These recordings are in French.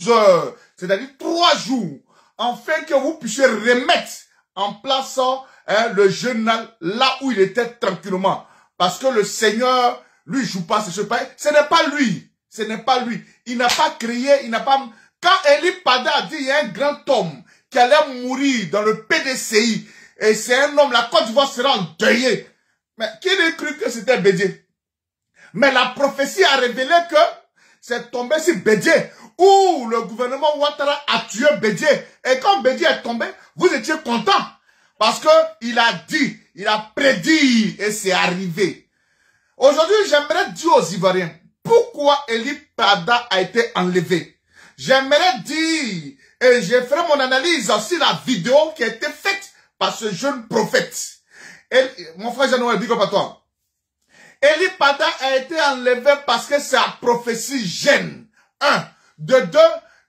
heures, c'est-à-dire 3 jours, afin que vous puissiez remettre en place le jeûne là où il était tranquillement. Parce que le Seigneur, lui, joue pas, ce n'est pas lui. Ce n'est pas lui. Il n'a pas créé, il n'a pas... Quand Eli Pada a dit, il y a un grand homme qui allait mourir dans le PDCI, et c'est un homme, la Côte d'Ivoire sera endeuillée. Mais qui a cru que c'était Bédié? Mais la prophétie a révélé que c'est tombé sur Bédié, où le gouvernement Ouattara a tué Bédié. Et quand Bédié est tombé, vous étiez content. Parce que il a dit, il a prédit, et c'est arrivé. Aujourd'hui, j'aimerais dire aux Ivoiriens, pourquoi Eli Pada a été enlevé? J'aimerais dire, et je ferai mon analyse sur la vidéo qui a été faite par ce jeune prophète. Et, mon frère Jean-Noël, dis à toi. Eli Pada a été enlevé parce que sa prophétie gêne. 1. De 2,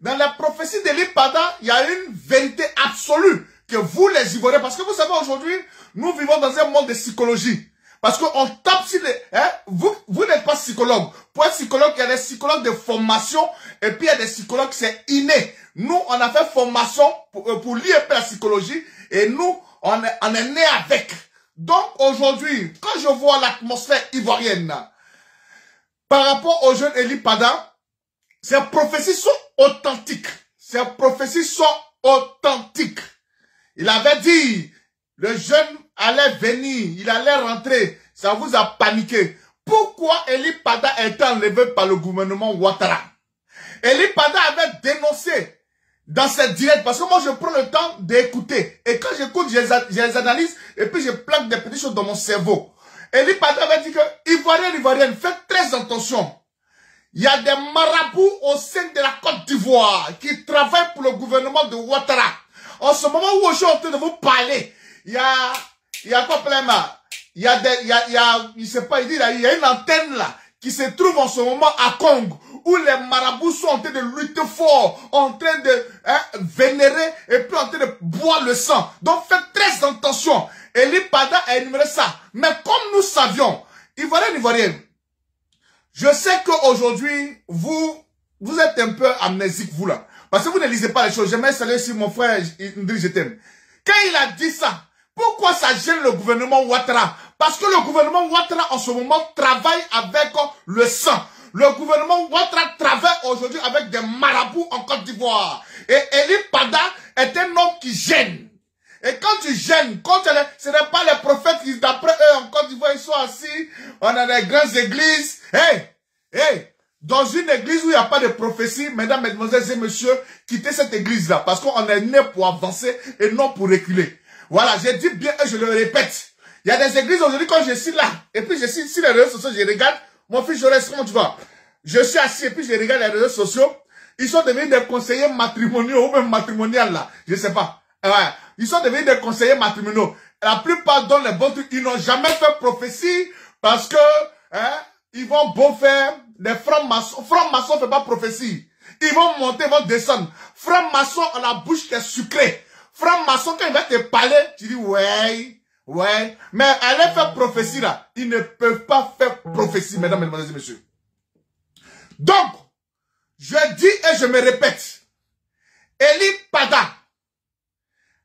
dans la prophétie d'Eli Pada, il y a une vérité absolue que vous les Ivoiriens, parce que vous savez aujourd'hui, nous vivons dans un monde de psychologie. Parce qu'on tape sur les... vous n'êtes pas psychologue. Pour être psychologue, il y a des psychologues de formation et puis il y a des psychologues, c'est inné. Nous, on a fait formation pour lire la psychologie et nous, on est né avec. Donc aujourd'hui, quand je vois l'atmosphère ivoirienne, par rapport aux jeunes Eli Pada, ces prophéties sont authentiques. Ces prophéties sont authentiques. Il avait dit, le jeune allait venir, il allait rentrer. Ça vous a paniqué. Pourquoi Eli Pada a été enlevé par le gouvernement Ouattara? Eli Pada avait dénoncé dans cette directe, parce que moi je prends le temps d'écouter. Et quand j'écoute, j'ai les analyses, et puis je plaque des petites choses dans mon cerveau. Eli Pada avait dit que, Ivoirienne, faites très attention. Il y a des marabouts au sein de la Côte d'Ivoire qui travaillent pour le gouvernement de Ouattara. En ce moment où je suis en train de vous parler, il y a quoi plein là? Il y a, il sait pas, il dit là, il y a une antenne là, qui se trouve en ce moment à Congo, où les marabouts sont en train de lutter fort, en train de vénérer, et puis en train de boire le sang. Donc faites très attention. Eli Pada a énuméré ça. Mais comme nous savions, Ivoirienne, je sais qu'aujourd'hui, vous êtes un peu amnésique, vous là. Parce que vous ne lisez pas les choses. J'aimerais saluer si mon frère Ndri, je t'aime. Quand il a dit ça, pourquoi ça gêne le gouvernement Ouattara? Parce que le gouvernement Ouattara en ce moment travaille avec le sang. Le gouvernement Ouattara travaille aujourd'hui avec des marabouts en Côte d'Ivoire. Et Eli Pada est un homme qui gêne. Et quand tu gênes, ce n'est pas les prophètes qui, d'après eux, en Côte d'Ivoire, ils sont assis, on a des grandes églises. Dans une église où il n'y a pas de prophétie, mesdames, mesdemoiselles et messieurs, quittez cette église-là, parce qu'on est né pour avancer et non pour reculer. Voilà, j'ai dit bien et je le répète. Il y a des églises aujourd'hui, quand je suis là, et puis je suis sur les réseaux sociaux, je regarde, mon fils, je reste, comment tu vois? Je suis assis et puis je regarde les réseaux sociaux, ils sont devenus des conseillers matrimoniaux, ou même matrimoniales là, je sais pas. Ouais, ils sont devenus des conseillers matrimoniaux. La plupart donnent les bons trucs, ils n'ont jamais fait prophétie, parce que, ils vont beau faire des francs-maçons. Francs-maçons ne font pas prophétie. Ils vont monter, ils vont descendre. Francs-maçons ont la bouche qui est sucrée. Francs-maçons, quand il va te parler, tu dis ouais. Mais aller faire prophétie là, ils ne peuvent pas faire prophétie, mesdames, mesdemoiselles et messieurs. Donc, je dis et je me répète, Eli Pada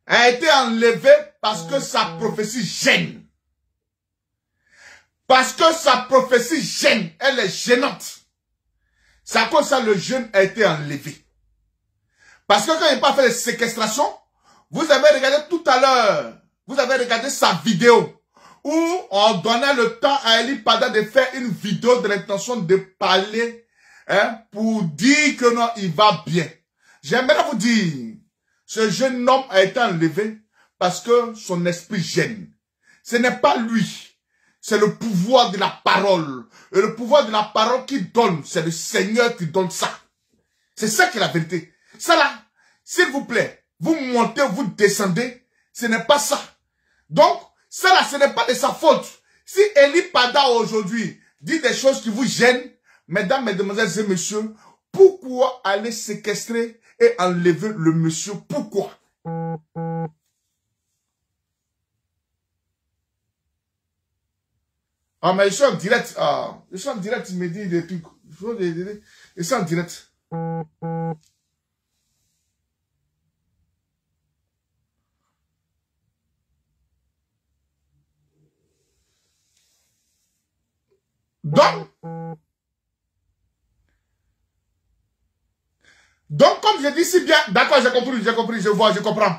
a été enlevé parce que sa prophétie gêne. Parce que sa prophétie gêne, elle est gênante. C'est à cause de ça le jeune a été enlevé. Parce que quand il n'a pas fait de séquestration, vous avez regardé tout à l'heure, vous avez regardé sa vidéo, où on donnait le temps à Eli Pada de faire une vidéo de l'intention de parler, pour dire que non, il va bien. J'aimerais vous dire, ce jeune homme a été enlevé parce que son esprit gêne. Ce n'est pas lui. C'est le pouvoir de la parole. Et le pouvoir de la parole qui donne, c'est le Seigneur qui donne ça. C'est ça qui est la vérité. Ça là, s'il vous plaît, vous montez, vous descendez, ce n'est pas ça. Donc, ça là, ce n'est pas de sa faute. Si Eli Pada aujourd'hui dit des choses qui vous gênent, mesdames, mesdemoiselles et messieurs, pourquoi aller séquestrer et enlever le monsieur? Pourquoi? Ah, mais je suis en direct. Je suis en direct, il me dit des trucs. Je suis en direct. Donc, comme je dis si bien, d'accord, j'ai compris, je vois, je comprends.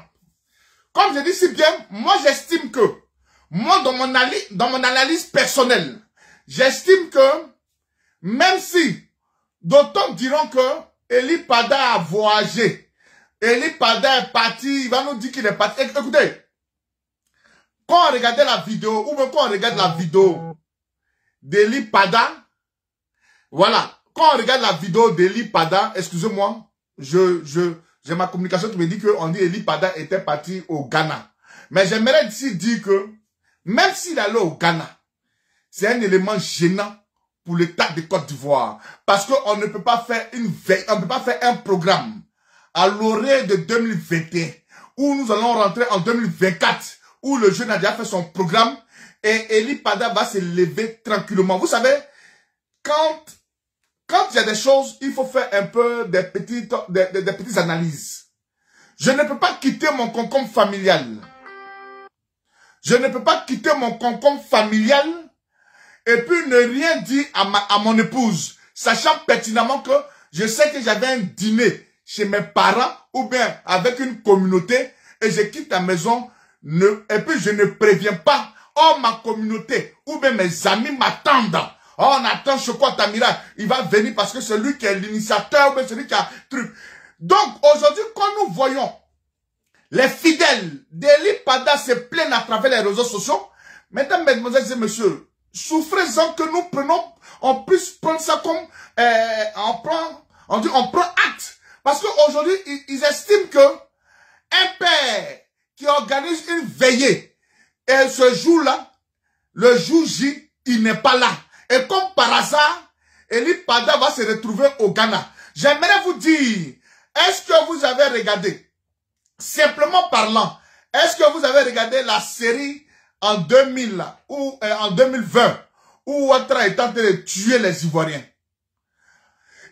Comme je dis si bien, moi j'estime que, moi dans mon analyse personnelle, j'estime que, même si d'autres diront que Eli Pada a voyagé, Eli Pada est parti, il va nous dire qu'il est parti. Écoutez, quand on regardait la vidéo, ou même quand on regarde la vidéo d'Eli Pada, voilà, quand on regarde la vidéo d'Eli Pada, excusez-moi, j'ai ma communication qui me dit qu'on dit Eli Pada était parti au Ghana. Mais j'aimerais ici dire que, même s'il allait au Ghana, c'est un élément gênant pour l'État de Côte d'Ivoire. Parce qu'on ne peut pas faire on ne peut pas faire un programme à l'orée de 2021, où nous allons rentrer en 2024, où le jeune a déjà fait son programme, et Eli Pada va se lever tranquillement. Vous savez, quand il y a des choses, il faut faire un peu des petites analyses. Je ne peux pas quitter mon concombre familial. Je ne peux pas quitter mon concombre familial et puis ne rien dire à mon épouse, sachant pertinemment que je sais que j'avais un dîner chez mes parents ou bien avec une communauté et je quitte la maison et puis je ne préviens pas. Oh, ma communauté ou bien mes amis m'attendent. Oh, on attend Chokwa Tamira, il va venir parce que c'est lui qui est l'initiateur ou bien celui qui a truc. Donc aujourd'hui, quand nous voyons les fidèles d'Eli Pada se plaignent à travers les réseaux sociaux, mesdames, mesdemoiselles et messieurs, souffrez-en que nous prenons, on puisse prendre ça comme, on prend acte. Parce qu'aujourd'hui, ils estiment que un père qui organise une veillée, et ce jour-là, le jour J, il n'est pas là. Et comme par hasard, Eli Pada va se retrouver au Ghana. J'aimerais vous dire, est-ce que vous avez regardé, simplement parlant, est-ce que vous avez regardé la série en 2000 ou en 2020 où Ouattara est en train de tuer les Ivoiriens?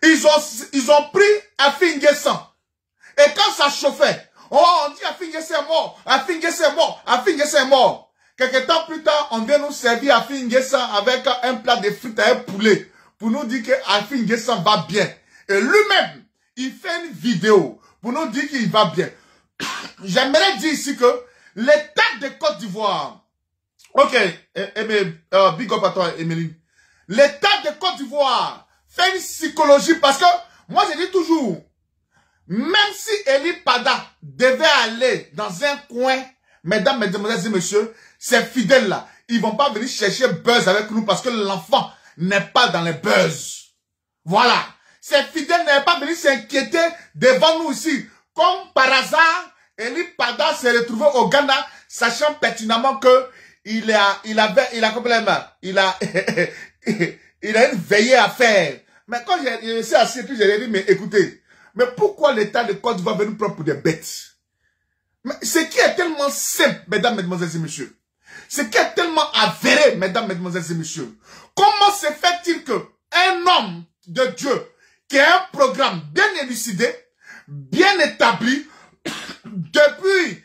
Ils ont pris Afinguessan. Et quand ça chauffait, oh, on dit Afinguessan est mort, Afinguessan est mort, Afinguessan est mort. Quelques temps plus tard, on vient nous servir Afinguessan avec un plat de frites à un poulet pour nous dire que Afinguessan va bien. Et lui-même, il fait une vidéo pour nous dire qu'il va bien. J'aimerais dire ici que l'État de Côte d'Ivoire, ok, big up à toi, Emeline. L'État de Côte d'Ivoire fait une psychologie parce que, moi je dis toujours, même si Eli Pada devait aller dans un coin, mesdames, mesdemoiselles et messieurs, ces fidèles-là, ils vont pas venir chercher buzz avec nous parce que l'enfant n'est pas dans les buzz. Voilà. Ces fidèles n'avaient pas venu s'inquiéter devant nous ici. Comme par hasard, Eli Pada s'est retrouvé au Ghana, sachant pertinemment que il a une veillée à faire. Mais quand je suis assis, puis j'ai dit, mais écoutez, mais pourquoi l'État de Côte d'Ivoire veut nous prendre pour des bêtes? Mais ce qui est tellement simple, mesdames, mesdemoiselles et messieurs, ce qui est tellement avéré, mesdames, mesdemoiselles et messieurs, comment se fait-il que un homme de Dieu qui a un programme bien élucidé, bien établi, depuis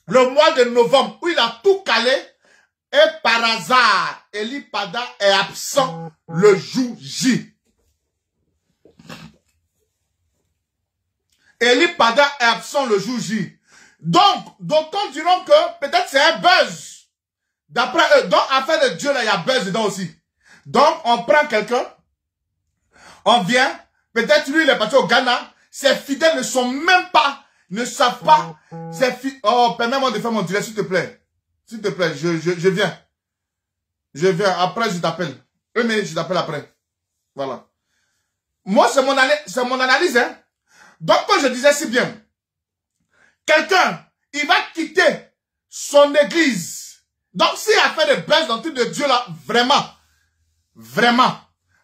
le mois de novembre, où il a tout calé, et par hasard, Eli Pada est absent le jour J. Eli Pada est absent le jour J. Donc, d'autres diront que peut-être c'est un buzz. D'après eux, donc, affaire de Dieu, là, il y a buzz dedans aussi. Donc, on prend quelqu'un, on vient, peut-être lui, il est parti au Ghana, ses fidèles ne sont même pas, ne savent pas, oh, permets-moi de faire mon direct, s'il te plaît. S'il te plaît, je viens. Je viens, après je t'appelle. Mais je t'appelle après. Voilà. Moi, c'est mon analyse, hein. Donc, quand je disais si bien, quelqu'un, il va quitter son église. Donc, s'il a fait des buzz dans le truc de Dieu là, vraiment.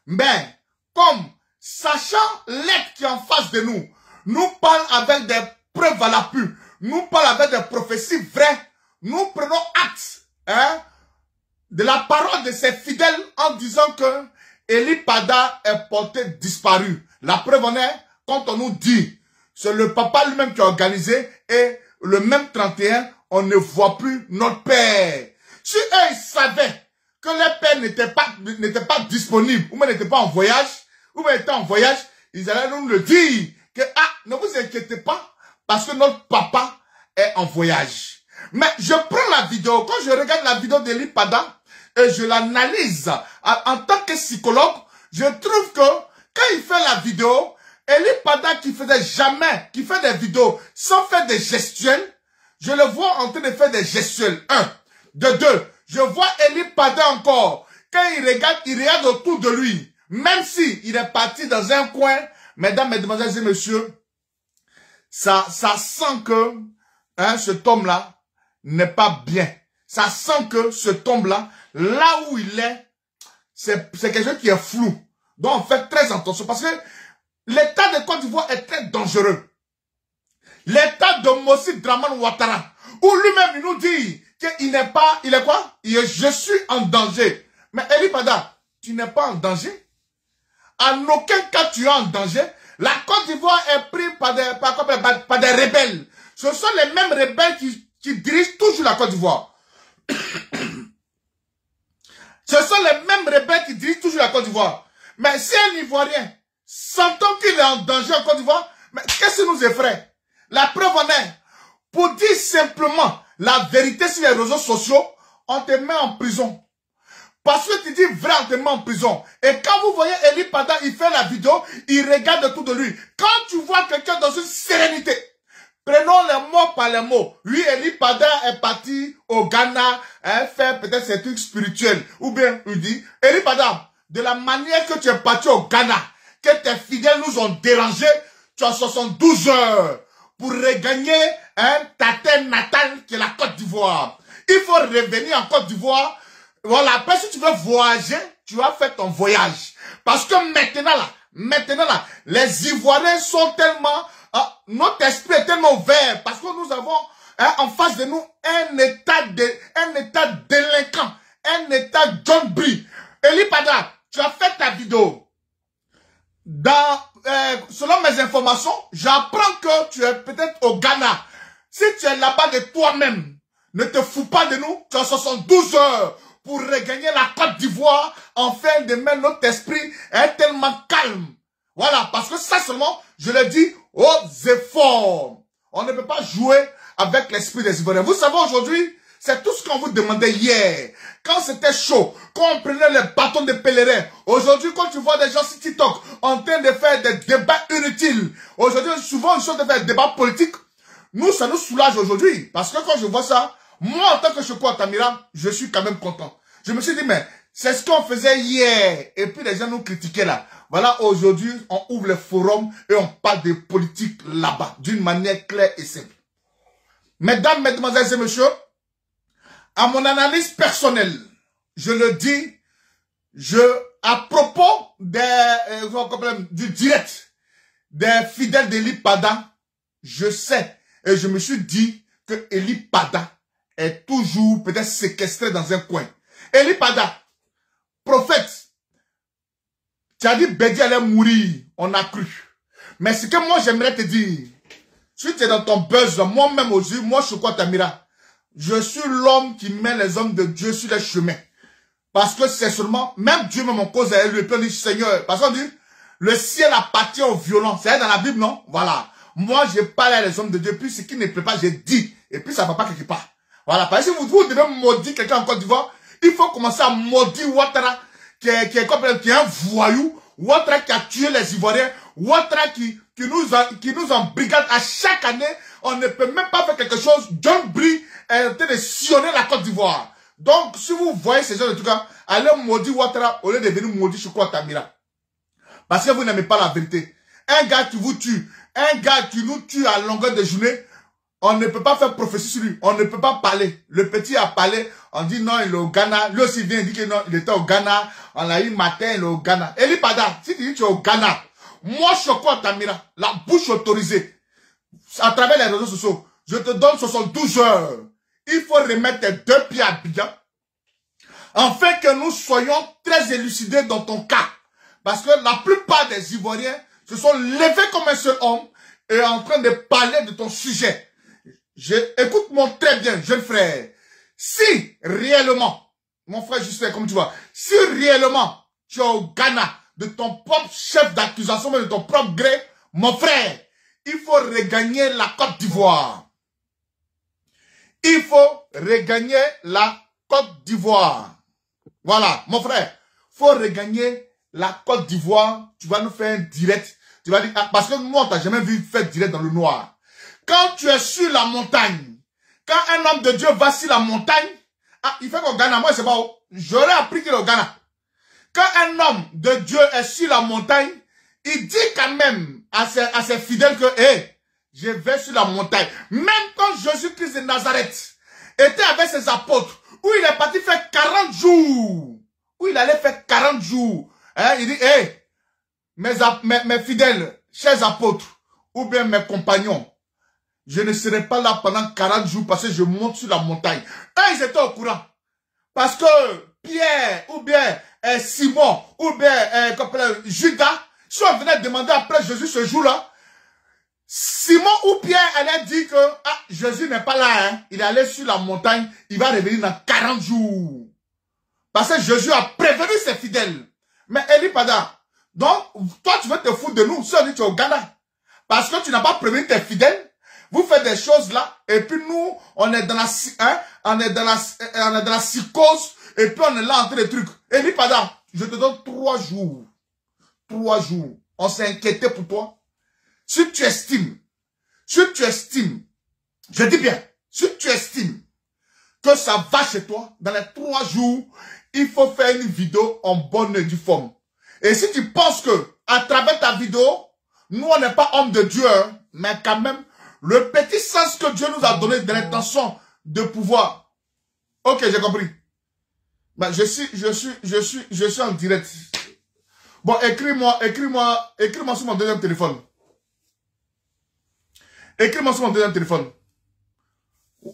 Mais, comme, sachant l'être qui est en face de nous, nous parle avec des preuves à l'appui, nous parle avec des prophéties vraies, nous prenons acte, de la parole de ses fidèles en disant que Eli Pada est porté disparu. La preuve en est, quand on nous dit, c'est le papa lui-même qui a organisé et le même 31, on ne voit plus notre père. Si eux, ils savaient que les pères n'étaient pas disponibles, ou même n'étaient pas en voyage, ou même étaient en voyage, ils allaient nous le dire, que ah, ne vous inquiétez pas, parce que notre papa est en voyage. Mais je prends la vidéo, quand je regarde la vidéo d'Eli Pada, et je l'analyse en tant que psychologue, je trouve que quand il fait la vidéo, Eli Pada qui fait des vidéos sans faire des gestuels, je le vois en train de faire des gestuels. Un. De deux, je vois Eli Pada encore. Quand il regarde autour de lui. Même si il est parti dans un coin, mesdames, mesdemoiselles et messieurs, ça sent que cet homme-là n'est pas bien. Ça sent que cet homme-là, là où il est, c'est quelque chose qui est flou. Donc, faites très attention parce que l'état de Côte d'Ivoire est très dangereux. L'état de Mossi Dramane Ouattara, où lui-même il nous dit qu'il n'est pas, il est quoi? Je suis en danger. Mais Eli Pada, tu n'es pas en danger. En aucun cas tu es en danger. La Côte d'Ivoire est prise par des rebelles. Ce sont les mêmes rebelles qui dirigent toujours la Côte d'Ivoire. Ce sont les mêmes rebelles qui dirigent toujours la Côte d'Ivoire. Mais si un Ivoirien sentant qu'il est en danger en Côte d'Ivoire, mais qu'est-ce qui nous effraie? La preuve en est, pour dire simplement la vérité sur les réseaux sociaux, on te met en prison. Parce que tu dis vrai, on te met en prison. Et quand vous voyez Eli Pada, il fait la vidéo, il regarde autour de lui. Quand tu vois quelqu'un dans une sérénité, prenons les mots par les mots. Oui, Eli Pada est parti au Ghana, faire peut-être ses trucs spirituels. Ou bien, il dit, Eli Pada, de la manière que tu es parti au Ghana, que tes fidèles nous ont dérangés, tu as 72 heures pour regagner ta terre natale qui est la Côte d'Ivoire. Il faut revenir en Côte d'Ivoire. Voilà, après si tu veux voyager, tu vas faire ton voyage. Parce que maintenant là, les Ivoiriens sont tellement, notre esprit est tellement ouvert parce que nous avons en face de nous un état délinquant, un état John Brie. Eli Pada, tu as fait ta vidéo. Selon mes informations, j'apprends que tu es peut-être au Ghana. Si tu es là-bas de toi-même, ne te fous pas de nous, tu as 72 heures pour regagner la Côte d'Ivoire, afin de mettre notre esprit tellement calme. Voilà, parce que ça seulement, je le dis aux efforts. On ne peut pas jouer avec l'esprit des Ivoiriens. Vous savez, aujourd'hui, c'est tout ce qu'on vous demandait hier. Quand c'était chaud, quand on prenait les bâtons de pèlerins. Aujourd'hui, quand tu vois des gens sur TikTok en train de faire des débats inutiles. Aujourd'hui, souvent, ils sont de faire des débats politiques. Nous, ça nous soulage aujourd'hui. Parce que quand je vois ça, moi, en tant que Choco Atamira, je suis quand même content. Je me suis dit, mais c'est ce qu'on faisait hier. Et puis, les gens nous critiquaient là. Voilà, aujourd'hui, on ouvre le forum et on parle de politique là-bas. D'une manière claire et simple. Mesdames, mesdemoiselles et messieurs, à mon analyse personnelle, je le dis, à propos du direct des fidèles d'Eli Pada, je sais et je me suis dit que Eli Pada est toujours peut-être séquestré dans un coin. Eli Pada, prophète, tu as dit Bédi allait mourir, on a cru. Mais ce que moi j'aimerais te dire, si tu es dans ton buzz, moi-même aujourd'hui, moi Choco Atamira, je suis l'homme qui met les hommes de Dieu sur les chemins. Parce que c'est seulement, même Dieu même en cause à lui, peut dire Seigneur. Parce qu'on dit, le ciel appartient aux violents. C'est dans la Bible, non? Voilà. Moi, je parle à les hommes de Dieu, puis ce qui ne plaît pas, j'ai dit. Et puis ça ne va pas quelque part. Voilà. Parce que si vous devez maudire quelqu'un en Côte d'Ivoire, il faut commencer à maudire Ouattara, qui est un voyou. Ouattara qui a tué les Ivoiriens. Ouattara qui nous embrigade à chaque année. On ne peut même pas faire quelque chose. John Brie est en train de sillonner la Côte d'Ivoire. Donc, si vous voyez ces gens de tout cas, allez maudire Ouattara au lieu de venir maudire Choco Atamira. Parce que vous n'aimez pas la vérité. Un gars qui vous tue, un gars qui nous tue à longueur de journée, on ne peut pas faire prophétie sur lui. On ne peut pas parler. Le petit a parlé, on dit non, il est au Ghana. Lui aussi vient dire que non, il était au Ghana. On l'a eu matin, il est au Ghana. Eli Pada, si tu dis que tu es au Ghana, moi Choco Atamira, la bouche autorisée, à travers les réseaux sociaux, je te donne 72 heures. Il faut remettre tes deux pieds à Abidjan, afin que nous soyons très élucidés dans ton cas. Parce que la plupart des Ivoiriens se sont levés comme un seul homme et en train de parler de ton sujet. Écoute-moi très bien, jeune frère. Si réellement mon frère Justin, comme tu vois, si réellement tu es au Ghana, de ton propre chef d'accusation, mais de ton propre gré, mon frère, il faut regagner la Côte d'Ivoire. Il faut regagner la Côte d'Ivoire. Voilà, mon frère, il faut regagner la Côte d'Ivoire. Tu vas nous faire un direct. Tu vas dire, ah, parce que moi, on t'a jamais vu faire direct dans le noir. Quand tu es sur la montagne, quand un homme de Dieu va sur la montagne, ah, il fait qu'au Ghana, moi, c'est pas où. J'aurais appris qu'il est au Ghana. Quand un homme de Dieu est sur la montagne, il dit quand même à ses fidèles que, hé, je vais sur la montagne. Même quand Jésus-Christ de Nazareth était avec ses apôtres, où il est parti faire 40 jours, où il allait faire 40 jours, hein, il dit, hé, mes fidèles, chers apôtres, ou bien mes compagnons, je ne serai pas là pendant 40 jours parce que je monte sur la montagne. Eux, ils étaient au courant. Parce que Pierre, ou bien Simon, ou bien Judas, si on venait demander après Jésus ce jour-là, Simon ou Pierre allait dire que ah, Jésus n'est pas là, hein. Il est allé sur la montagne, il va revenir dans 40 jours. Parce que Jésus a prévenu ses fidèles. Mais Eli Pada, donc toi tu veux te foutre de nous, si on dit tu es au Ghana. Parce que tu n'as pas prévenu tes fidèles. Vous faites des choses là, et puis nous, on est dans la, hein, on est dans la psychose, et puis on est là en train de trucs. Eli Pada, je te donne 3 jours. 3 jours. On s'est inquiété pour toi. Si tu estimes, je dis bien, si tu estimes que ça va chez toi, dans les 3 jours, il faut faire une vidéo en bonne et due forme. Et si tu penses que, à travers ta vidéo, nous on n'est pas homme de Dieu, hein, mais quand même, le petit sens que Dieu nous a donné de l'intention de pouvoir. Ok, j'ai compris. Ben, je suis en direct. Bon, écris-moi sur mon deuxième téléphone. Écris-moi sur mon deuxième téléphone.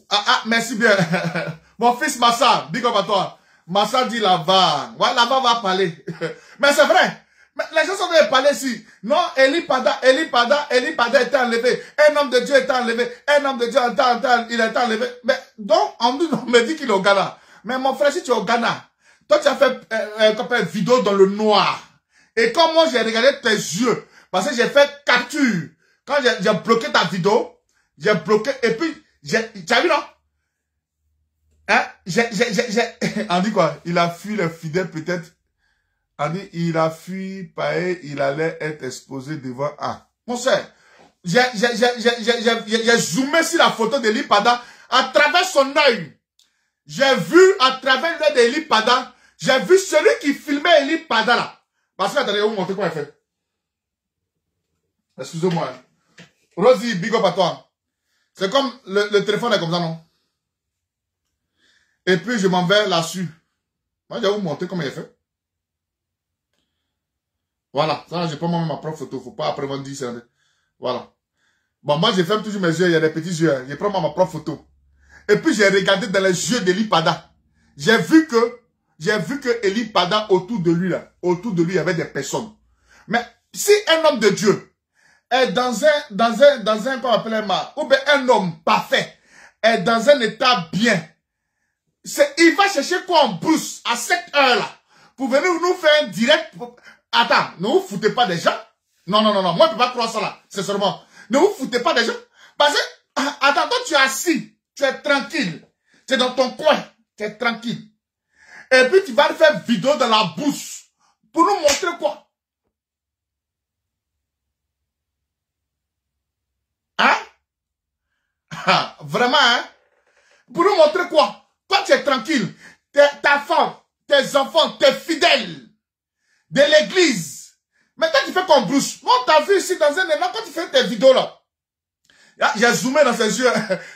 Ah, merci bien. Mon fils Massa, big up à toi. Massa dit là-bas. Ouais, là-bas va parler. Mais c'est vrai. Mais les gens sont en train de parler ici. Non, Eli Pada était enlevé. Un homme de Dieu est enlevé. Un homme de Dieu il est enlevé. Mais donc, on me dit qu'il est au Ghana. Mais mon frère, si tu es au Ghana, toi tu as fait une vidéo dans le noir. Et comme moi j'ai regardé tes yeux, parce que j'ai fait capture. Quand j'ai bloqué ta vidéo, j'ai bloqué, et puis, tu as vu non? Hein? On dit quoi? Il a fui les fidèles peut-être. On dit, il a fui, pareil, il allait être exposé devant. Ah, mon frère, j'ai zoomé sur la photo d'Eli Pada à travers son œil. J'ai vu à travers l'œil d'Eli Pada, j'ai vu celui qui filmait Eli Pada là. Parce que, attendez, vous montrer quoi il fait. Excusez-moi. Rosie, big up à toi. C'est comme, le téléphone est comme ça, non? Et puis, je m'en vais là-dessus. Moi, je vais vous montrer comment il est fait. Voilà. Ça, je prends moi ma propre photo. Faut pas après me dire, voilà. Bon, moi, je ferme toujours mes yeux. Il y a des petits yeux. Je prends moi ma propre photo. Et puis, j'ai regardé dans les yeux d'Eli Pada. J'ai vu que Eli Pada, autour de lui, là, il y avait des personnes. Mais, si un homme de Dieu est dans un, qu'on appelle ou bien un homme parfait, est dans un état bien, il va chercher quoi en brousse à cette heure-là, pour venir nous faire un direct. Attends, ne vous foutez pas des gens. Non, moi je ne peux pas croire ça là, c'est seulement. Ne vous foutez pas des gens. Parce que, attends, toi tu es assis, tu es tranquille, tu es dans ton coin, tu es tranquille. Et puis tu vas faire vidéo dans la bouche, pour nous montrer quoi? Hein? Vraiment, hein? Pour nous montrer quoi? Toi, tu es tranquille. Ta femme, tes enfants, tes fidèles de l'église. Mais toi, tu fais comme Bruce. Moi, t'as vu ici dans un élan, quand tu fais tes vidéos là. J'ai zoomé dans ses yeux.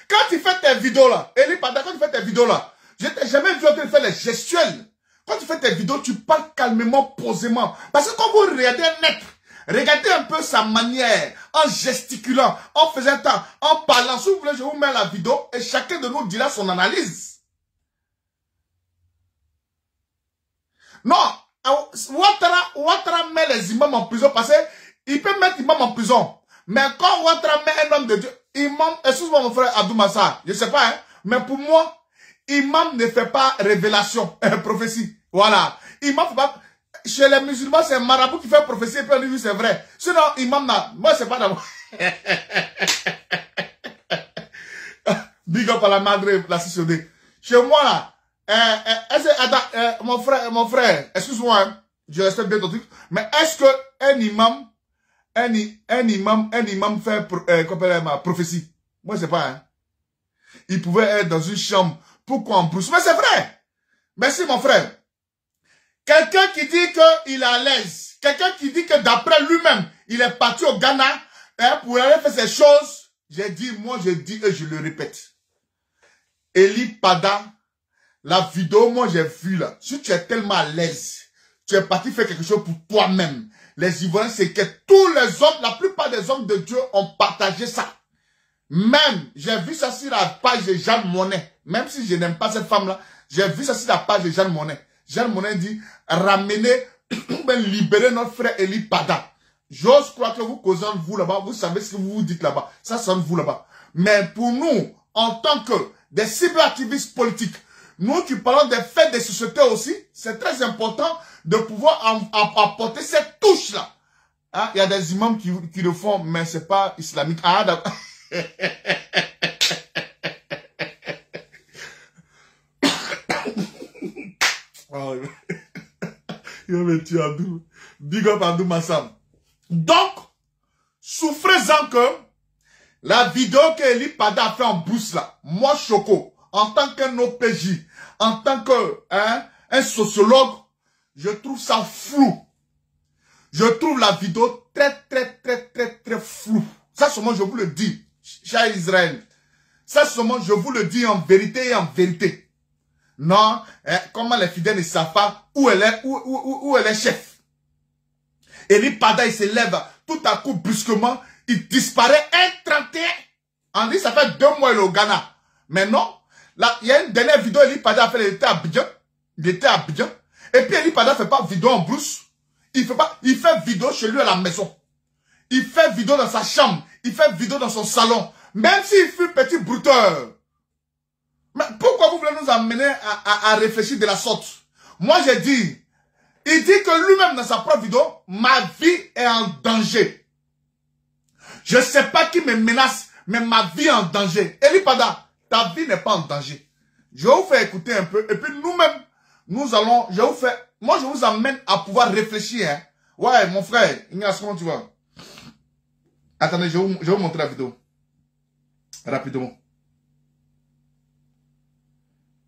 Quand tu fais tes vidéos là, Eli Pada, quand tu fais tes vidéos là, je t'ai jamais vu en train de faire les gestuels. Quand tu fais tes vidéos, tu parles calmement, posément. Parce que quand vous regardez un être, regardez un peu sa manière, en gesticulant, en faisant ça, en parlant. Si vous voulez, je vous mets la vidéo et chacun de nous dira son analyse. Non, Ouattara met les imams en prison parce qu'il peut mettre imam en prison. Mais quand Ouattara met un homme de Dieu, imam, excuse-moi mon frère Abdou Massa, je ne sais pas, hein, mais pour moi, Imam ne fait pas révélation, prophétie. Voilà. Imam fait pas... Chez les musulmans, c'est un marabout qui fait prophétie et puis on dit oui, c'est vrai. Sinon, imam, moi, c'est pas d'abord. Big up à la madre, la sissionné. Chez moi, là, mon frère, excuse-moi, hein, je respecte bien ton truc, mais est-ce que un imam fait prophétie? Moi, c'est pas, hein. Il pouvait être dans une chambre. Pourquoi en brousse? Mais c'est vrai. Merci, mon frère. Quelqu'un qui dit qu'il est à l'aise. Quelqu'un qui dit que d'après lui-même, il est parti au Ghana hein, pour aller faire ces choses. J'ai dit, moi, je dis et je le répète. Eli Pada, la vidéo, moi, j'ai vu là. Si tu es tellement à l'aise, tu es parti faire quelque chose pour toi-même. Les Ivoiriens, c'est que tous les hommes, la plupart des hommes de Dieu ont partagé ça. Même, j'ai vu ça sur la page de Jeanne Monnet. Même si je n'aime pas cette femme-là, j'ai vu ça sur la page de Jeanne Monnet. Jeanne Monnet dit, ramener, libérer notre frère Eli Pada. J'ose croire que vous causez de vous là-bas, vous savez ce que vous vous dites là-bas. Ça sonne vous là-bas. Mais pour nous, en tant que des cyberactivistes politiques, nous qui parlons des faits des sociétés aussi, c'est très important de pouvoir apporter cette touche-là. Hein? Il y a des imams qui le font, mais c'est pas islamique. Ah, d'accord. Il va me tuer Abdou. Big up Abdou Massam. Donc, souffrez-en que la vidéo que Eli Pada a fait en brousse là, moi Choco, en tant qu'un OPJ, en tant que un sociologue, je trouve ça flou. Je trouve la vidéo très floue. Ça seulement je vous le dis, cher Israël. Ça seulement je vous le dis en vérité et en vérité. Non, comment les fidèles ne savent pas où elle est chef. Eli Pada, il se lève tout à coup brusquement, il disparaît un 31. On dit ça fait 2 mois il est au Ghana. Mais non, là, il y a une dernière vidéo, Eli Pada a fait, il était à Abidjan. Il était à Abidjan. Et puis Eli Pada fait pas vidéo en brousse. Il fait vidéo chez lui à la maison. Il fait vidéo dans sa chambre. Il fait vidéo dans son salon. Même s'il fut petit brouteur. Mais pourquoi vous voulez nous amener à réfléchir de la sorte? Moi, j'ai dit, il dit que lui-même dans sa propre vidéo, ma vie est en danger. Je ne sais pas qui me menace, mais ma vie est en danger. Eli Pada, ta vie n'est pas en danger. Je vais vous faire écouter un peu, et puis nous-mêmes, moi je vous amène à pouvoir réfléchir. Hein. Ouais, mon frère, Ignace, comment tu vas? Attendez, je vais vous montrer la vidéo. Rapidement.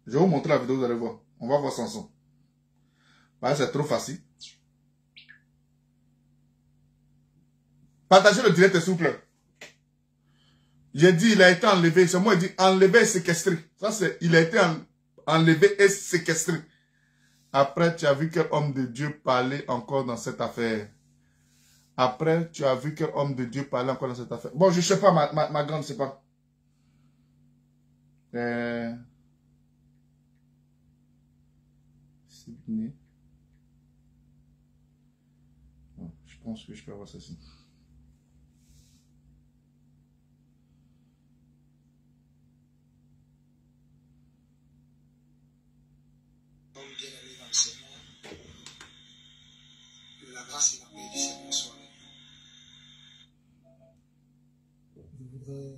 Je vais vous montrer la vidéo, vous allez voir. On va voir ça ensemble. Ouais, c'est trop facile. Partagez le direct, s'il vous plaît. J'ai dit, il a été enlevé. C'est moi, il dit enlevé et séquestré. Ça, c'est, il a été enlevé et séquestré. Après, tu as vu quel homme de Dieu parlait encore dans cette affaire. Après, tu as vu quel homme de Dieu parlait encore dans cette affaire. Bon, je ne sais pas, ma grande, je ne sais pas. Je pense que je peux avoir ça ici. La grâce et la paix du Seigneur soient avec nous. Je voudrais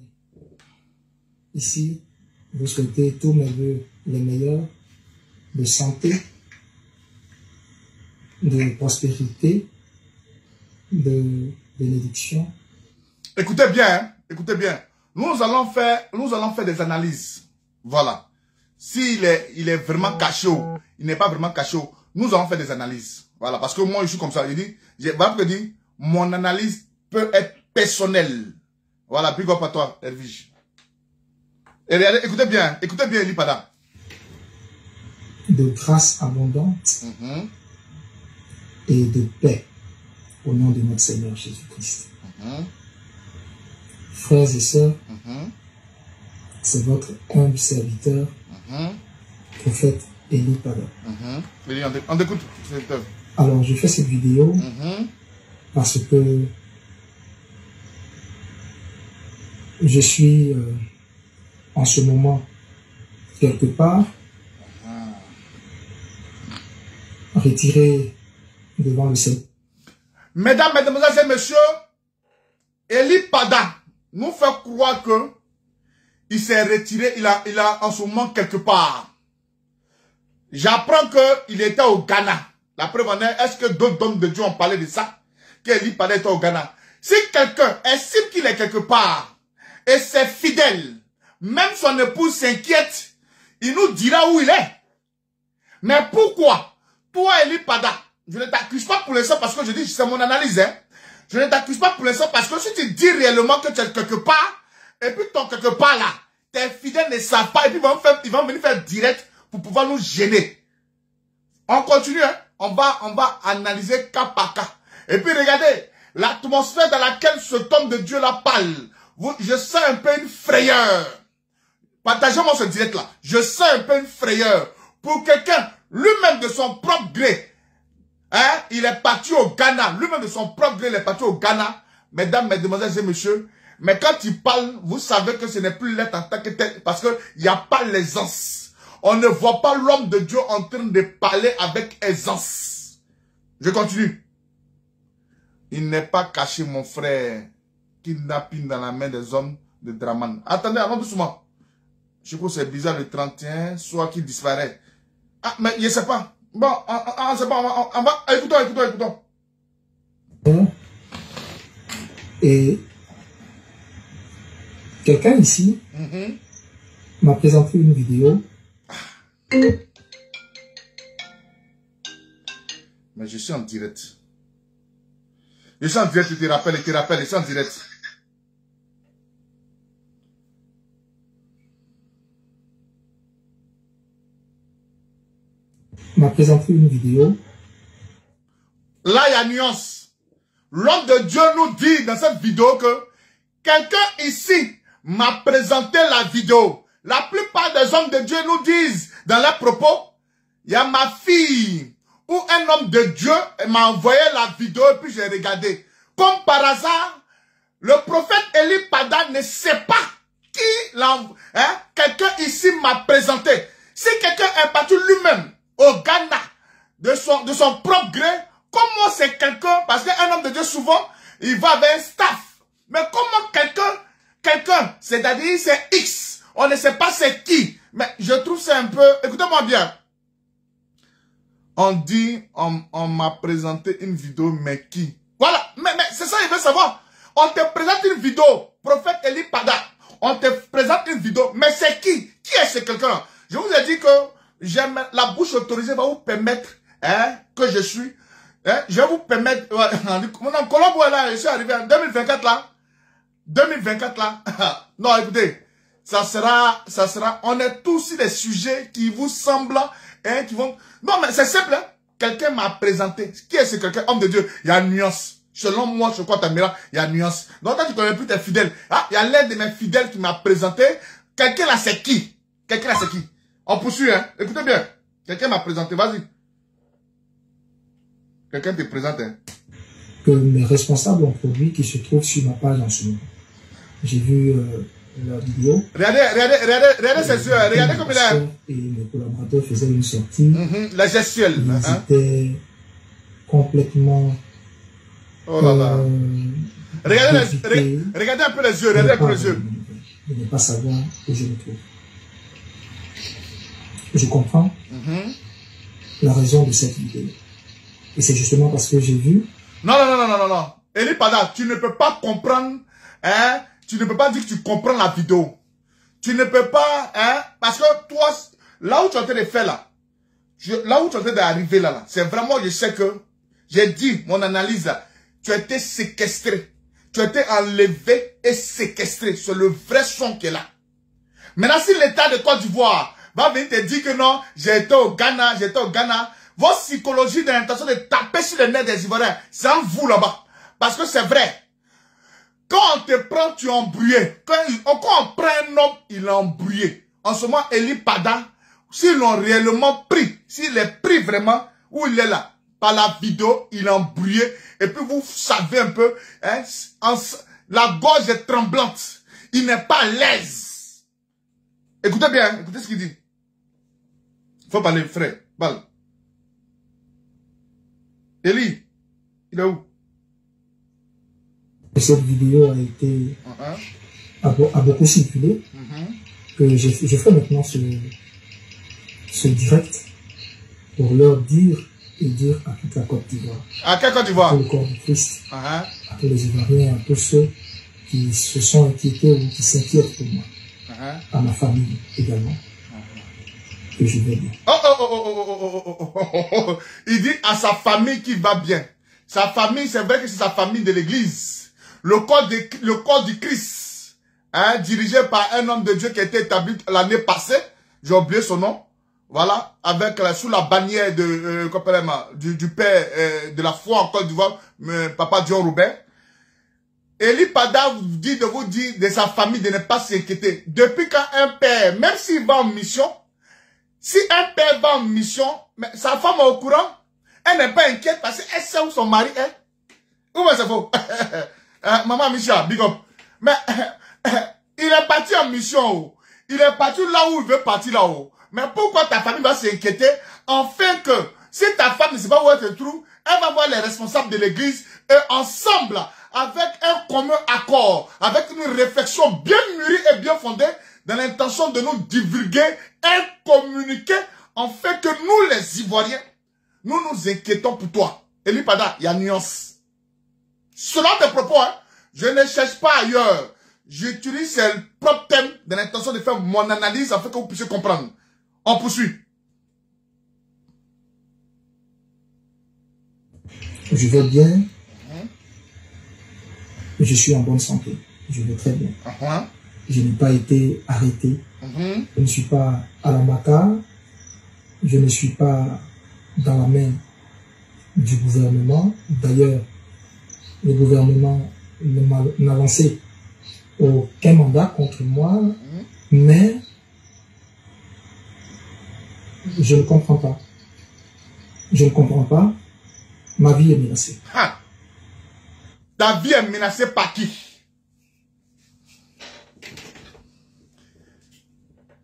ici vous souhaiter tous mes vœux les meilleurs de santé, de prospérité, de bénédiction. Écoutez bien, hein? Écoutez bien. Nous allons faire des analyses. Voilà. S'il est vraiment caché, il n'est pas vraiment caché, nous allons faire des analyses. Voilà, parce que moi, je suis comme ça. Je dis, mon analyse peut être personnelle. Voilà, big up à toi, Hervige. Écoutez bien, Eli Pada. De grâce abondante et de paix au nom de notre Seigneur Jésus-Christ. Frères et sœurs, c'est votre humble serviteur, prophète Eli Pada. On écoute. Alors, je fais cette vidéo parce que je suis en ce moment quelque part, retiré devant le Seigneur. Mesdames, mesdemoiselles et messieurs, Eli Pada nous fait croire que il s'est retiré, il a en ce moment quelque part. J'apprends qu'il était au Ghana. La preuve en est, est-ce que d'autres hommes de Dieu ont parlé de ça? Qu'Eli Pada était au Ghana. Si quelqu'un estime qu'il est quelque part et c'est fidèle, même son épouse s'inquiète, il nous dira où il est. Mais pourquoi? Toi, Eli Pada, je ne t'accuse pas pour l'instant parce que je dis, c'est mon analyse, hein. Je ne t'accuse pas pour l'instant parce que si tu dis réellement que tu es quelque part, et puis ton quelque part là, tes fidèles ne savent pas, et puis ils vont venir faire direct pour pouvoir nous gêner. On continue, hein. On va analyser cas par cas. Et puis regardez, l'atmosphère dans laquelle cet homme de Dieu là parle. Je sens un peu une frayeur. Partagez-moi ce direct là. Je sens un peu une frayeur. Pour quelqu'un, lui-même de son propre gré, hein, il est parti au Ghana. Lui-même de son propre gré, il est parti au Ghana. Mesdames, mesdemoiselles et messieurs. Mais quand il parle, vous savez que ce n'est plus l'être en tant que tel. Parce qu'il n'y a pas l'aisance. On ne voit pas l'homme de Dieu en train de parler avec aisance. Je continue. Il n'est pas caché, mon frère, kidnapping dans la main des hommes de Draman. Attendez, allons doucement. Je trouve que c'est bizarre le 31, soit qu'il disparaît. Ah, mais je ne sais pas. Bon, on sait pas, on va, écoutons. Et quelqu'un ici m'a présenté une vidéo. Mais je suis en direct. Je suis en direct, je te rappelle, je suis en direct. M'a présenté une vidéo. Là, il y a nuance. L'homme de Dieu nous dit dans cette vidéo que quelqu'un ici m'a présenté la vidéo. La plupart des hommes de Dieu nous disent dans leurs propos, il y a ma fille ou un homme de Dieu m'a envoyé la vidéo et puis j'ai regardé. Comme par hasard, le prophète Eli Pada ne sait pas qui l'envoie. Hein? Quelqu'un ici m'a présenté. Si quelqu'un est parti lui-même au Ghana de son propre gré, comment c'est quelqu'un, parce qu'un homme de Dieu souvent, il va avec un staff. Mais comment quelqu'un, c'est-à-dire c'est X, on ne sait pas c'est qui. Mais je trouve ça un peu, écoutez-moi bien. On dit, on m'a présenté une vidéo, mais qui? Voilà, mais c'est ça, il veut savoir. On te présente une vidéo, prophète Eli Pada. On te présente une vidéo, mais c'est qui? Qui est ce quelqu'un? Je vous ai dit que j'aime la bouche autorisée va vous permettre, hein, que je suis. Hein, je vais vous permettre, mon Colombo est là, je suis arrivé en 2024 là. 2024 là. Non, écoutez, ça sera, on est tous sur des sujets qui vous semblent, hein, qui vont, non, mais c'est simple, hein. Quelqu'un m'a présenté. Qui est ce quelqu'un? Homme de Dieu. Il y a une nuance. Selon moi, je crois, il y a une nuance. Donc, toi, tu connais plus tes fidèles. Ah, il y a l'un de mes fidèles qui m'a présenté. Quelqu'un là, c'est qui? Quelqu'un là, c'est qui? On poursuit, hein. Écoutez bien. Quelqu'un m'a présenté. Vas-y. Quelqu'un te présente, hein. Que mes responsables ont produit qui se trouvent sur ma page en ce moment. J'ai vu la vidéo. Regardez ses yeux. Regardez comme il est. Et mes collaborateurs faisaient une sortie. La gestuelle. Ils étaient complètement... Oh là là. Regardez un peu les yeux. Regardez un peu les yeux. De ne pas savoir où je me trouve. Je comprends la raison de cette vidéo. Et c'est justement parce que j'ai vu... Non. Eli Pada, tu ne peux pas comprendre, hein, tu ne peux pas dire que tu comprends la vidéo. Tu ne peux pas, hein, parce que toi, là où tu es en train de faire là, là où tu es en train d'arriver là, c'est vraiment, je sais que, j'ai dit mon analyse là, tu as été séquestré. Tu as été enlevé et séquestré. C'est le vrai son qui est là. Maintenant, si l'État de Côte d'Ivoire va venir te dire que non, j'ai été au Ghana, votre psychologie de l'intention de taper sur les nerfs des Ivoiriens, c'est en vous là-bas. Parce que c'est vrai. Quand on te prend, tu es embrouillé. Quand on prend un homme, il est embrouillé. En ce moment, Eli Pada, s'ils l'ont réellement pris, s'il est pris vraiment, où il est là, par la vidéo, il est embrouillé. Et puis vous savez un peu, hein, la gorge est tremblante. Il n'est pas à l'aise. Écoutez bien, écoutez ce qu'il dit. Faut parler, frère. Parle. Eli, il est où? Cette vidéo a été a beaucoup circulé. Que je fais maintenant ce direct pour leur dire et dire à toute la Côte d'Ivoire. À quelle Côte d'Ivoire? Pour le corps du Christ. À tous les Ivoiriens, à tous ceux qui se sont inquiétés ou qui s'inquiètent pour moi. À ma famille également. Que je vais bien. Il dit à sa famille qui va bien. Sa famille, c'est vrai que c'est sa famille de l'église. Le corps du Christ, hein, dirigé par un homme de Dieu qui a été établi l'année passée. J'ai oublié son nom. Voilà, avec sous la bannière de du père de la foi en Côte d'Ivoire, Papa John Robert. Eli Pada vous dit de sa famille de ne pas s'inquiéter. Depuis quand un père, même s'il va en mission, si un père va en mission, mais sa femme est au courant, elle n'est pas inquiète parce qu'elle sait où son mari est. Où est-ce que c'est faux? Maman Micha, big up. Mais il est parti en mission. Il est parti là où il veut partir là-haut. Mais pourquoi ta famille va s'inquiéter? Enfin que, si ta femme ne sait pas où elle se trouve, elle va voir les responsables de l'église et ensemble, avec un commun accord, avec une réflexion bien mûrie et bien fondée, dans l'intention de nous divulguer et communiquer, en fait que nous les Ivoiriens, nous nous inquiétons pour toi. Eli Pada, il y a nuance. Selon tes propos, hein, je ne cherche pas ailleurs. J'utilise le propre thème dans l'intention de faire mon analyse afin que vous puissiez comprendre. On poursuit. Je vais bien. Je suis en bonne santé. Je vais très bien. Je n'ai pas été arrêté. Je ne suis pas à la Maca. Je ne suis pas dans la main du gouvernement. D'ailleurs, le gouvernement n'a lancé aucun mandat contre moi. Mais je ne comprends pas. Je ne comprends pas. Ma vie est menacée. Ta vie est menacée par qui?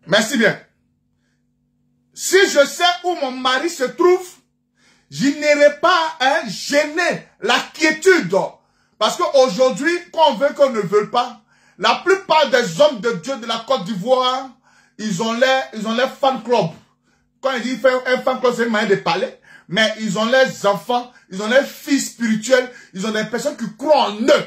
Merci bien. Si je sais où mon mari se trouve, je n'irai pas gêner la quiétude. Parce qu'aujourd'hui, quand on veut qu'on ne veut pas, la plupart des hommes de Dieu de la Côte d'Ivoire, ils ont les fan club. Quand il dit un fan club, c'est une manière de parler. Mais ils ont les enfants, ils ont les filles spirituelles, ils ont des personnes qui croient en eux.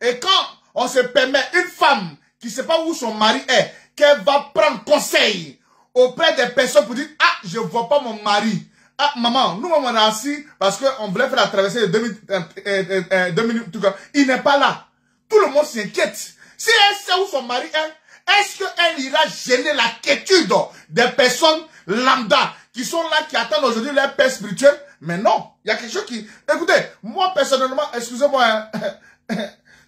Et quand on se permet une femme qui ne sait pas où son mari est, qu'elle va prendre conseil auprès des personnes pour dire, ah, je ne vois pas mon mari. Ah, maman, nous, on est assis parce qu'on voulait faire la traversée de 2 minutes. Il n'est pas là. Tout le monde s'inquiète. Si elle sait où son mari est, est-ce qu'elle ira gêner la quiétude des personnes lambda qui sont là, qui attendent aujourd'hui leur père spirituel? Mais non, il y a quelque chose qui... Écoutez, moi personnellement, excusez-moi,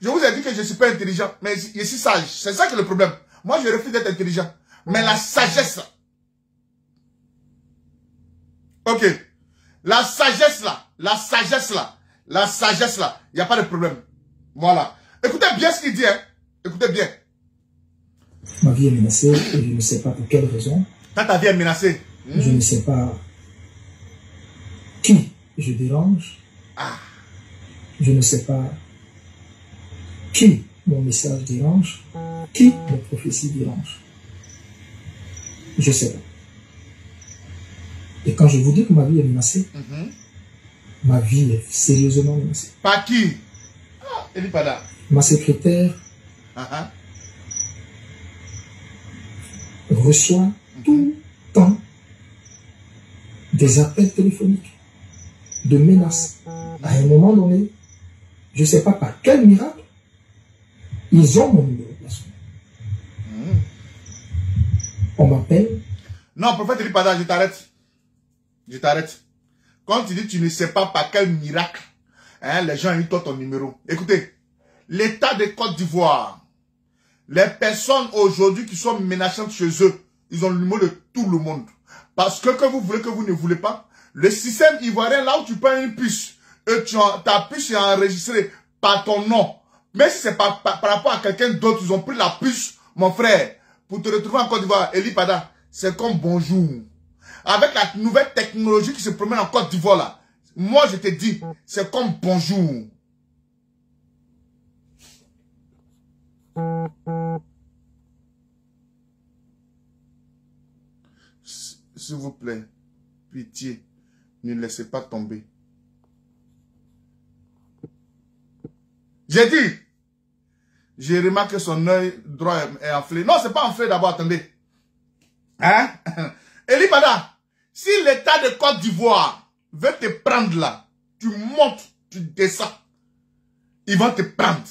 je vous ai dit que je ne suis pas intelligent, mais je suis sage. C'est ça qui est le problème. Moi, je refuse d'être intelligent. Mais la sagesse, là. Ok. La sagesse, là. Il n'y a pas de problème. Voilà. Écoutez bien ce qu'il dit, hein. Écoutez bien. Ma vie est menacée et je ne sais pas pour quelle raison. Ta vie est menacée. Je ne sais pas qui je dérange. Je ne sais pas qui mon message dérange, qui mes prophéties dérange. Je sais pas. Et quand je vous dis que ma vie est menacée, ma vie est sérieusement menacée. Par qui? Eli Pada. Ma secrétaire reçoit tout le temps des appels téléphoniques, de menaces. À un moment donné, je ne sais pas par quel miracle, ils ont mon numéro personnel. On m'appelle. Non, prophète Eli Pada, je t'arrête. Je t'arrête. Quand tu dis tu ne sais pas par quel miracle, hein, les gens ont eu toi ton numéro. Écoutez, l'État de Côte d'Ivoire, les personnes aujourd'hui qui sont menaçantes chez eux, ils ont le numéro de tout le monde. Parce que vous voulez, que vous ne voulez pas, le système ivoirien, là où tu prends une puce, et ta puce est enregistrée par ton nom. Mais si c'est par rapport à quelqu'un d'autre, ils ont pris la puce, mon frère, pour te retrouver en Côte d'Ivoire, Eli Pada, c'est comme bonjour. avec la nouvelle technologie qui se promène en Côte d'Ivoire là, moi je te dis, c'est comme bonjour. S'il vous plaît, pitié, ne laissez pas tomber. J'ai dit, j'ai remarqué son œil droit est enflé. Non, c'est pas enflé d'abord, attendez. Hein? Eli Pada, si l'État de Côte d'Ivoire veut te prendre là, tu montes, tu descends, ils vont te prendre.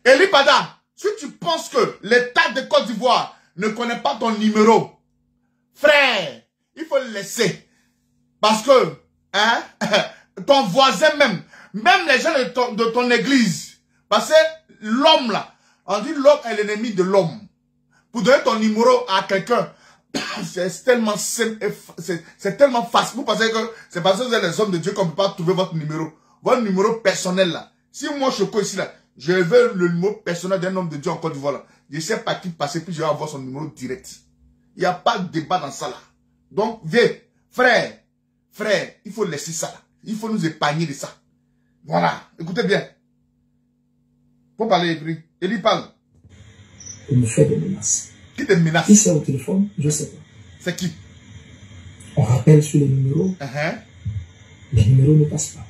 Eli Pada, si tu penses que l'État de Côte d'Ivoire ne connaît pas ton numéro, frère, il faut le laisser. Parce que, hein, ton voisin même les gens de ton église, parce que l'homme là, on dit l'homme est l'ennemi de l'homme. Pour donner ton numéro à quelqu'un, c'est tellement simple, c'est tellement facile. Vous pensez que c'est parce que vous êtes les hommes de Dieu qu'on ne peut pas trouver votre numéro personnel là. Si moi je suis ici là, je veux le numéro personnel d'un homme de Dieu en Côte d'Ivoire là, je sais pas qui passer, puis je vais avoir son numéro direct. Il n'y a pas de débat dans ça là. Donc, viens, frère, il faut laisser ça là. Il faut nous épargner de ça. Voilà, écoutez bien. Faut parler, Eli parle. Il me fait des menaces. Qui te menace? Qui c'est au téléphone? Je ne sais pas. C'est qui? On rappelle sur les numéros. Les numéros ne passent pas.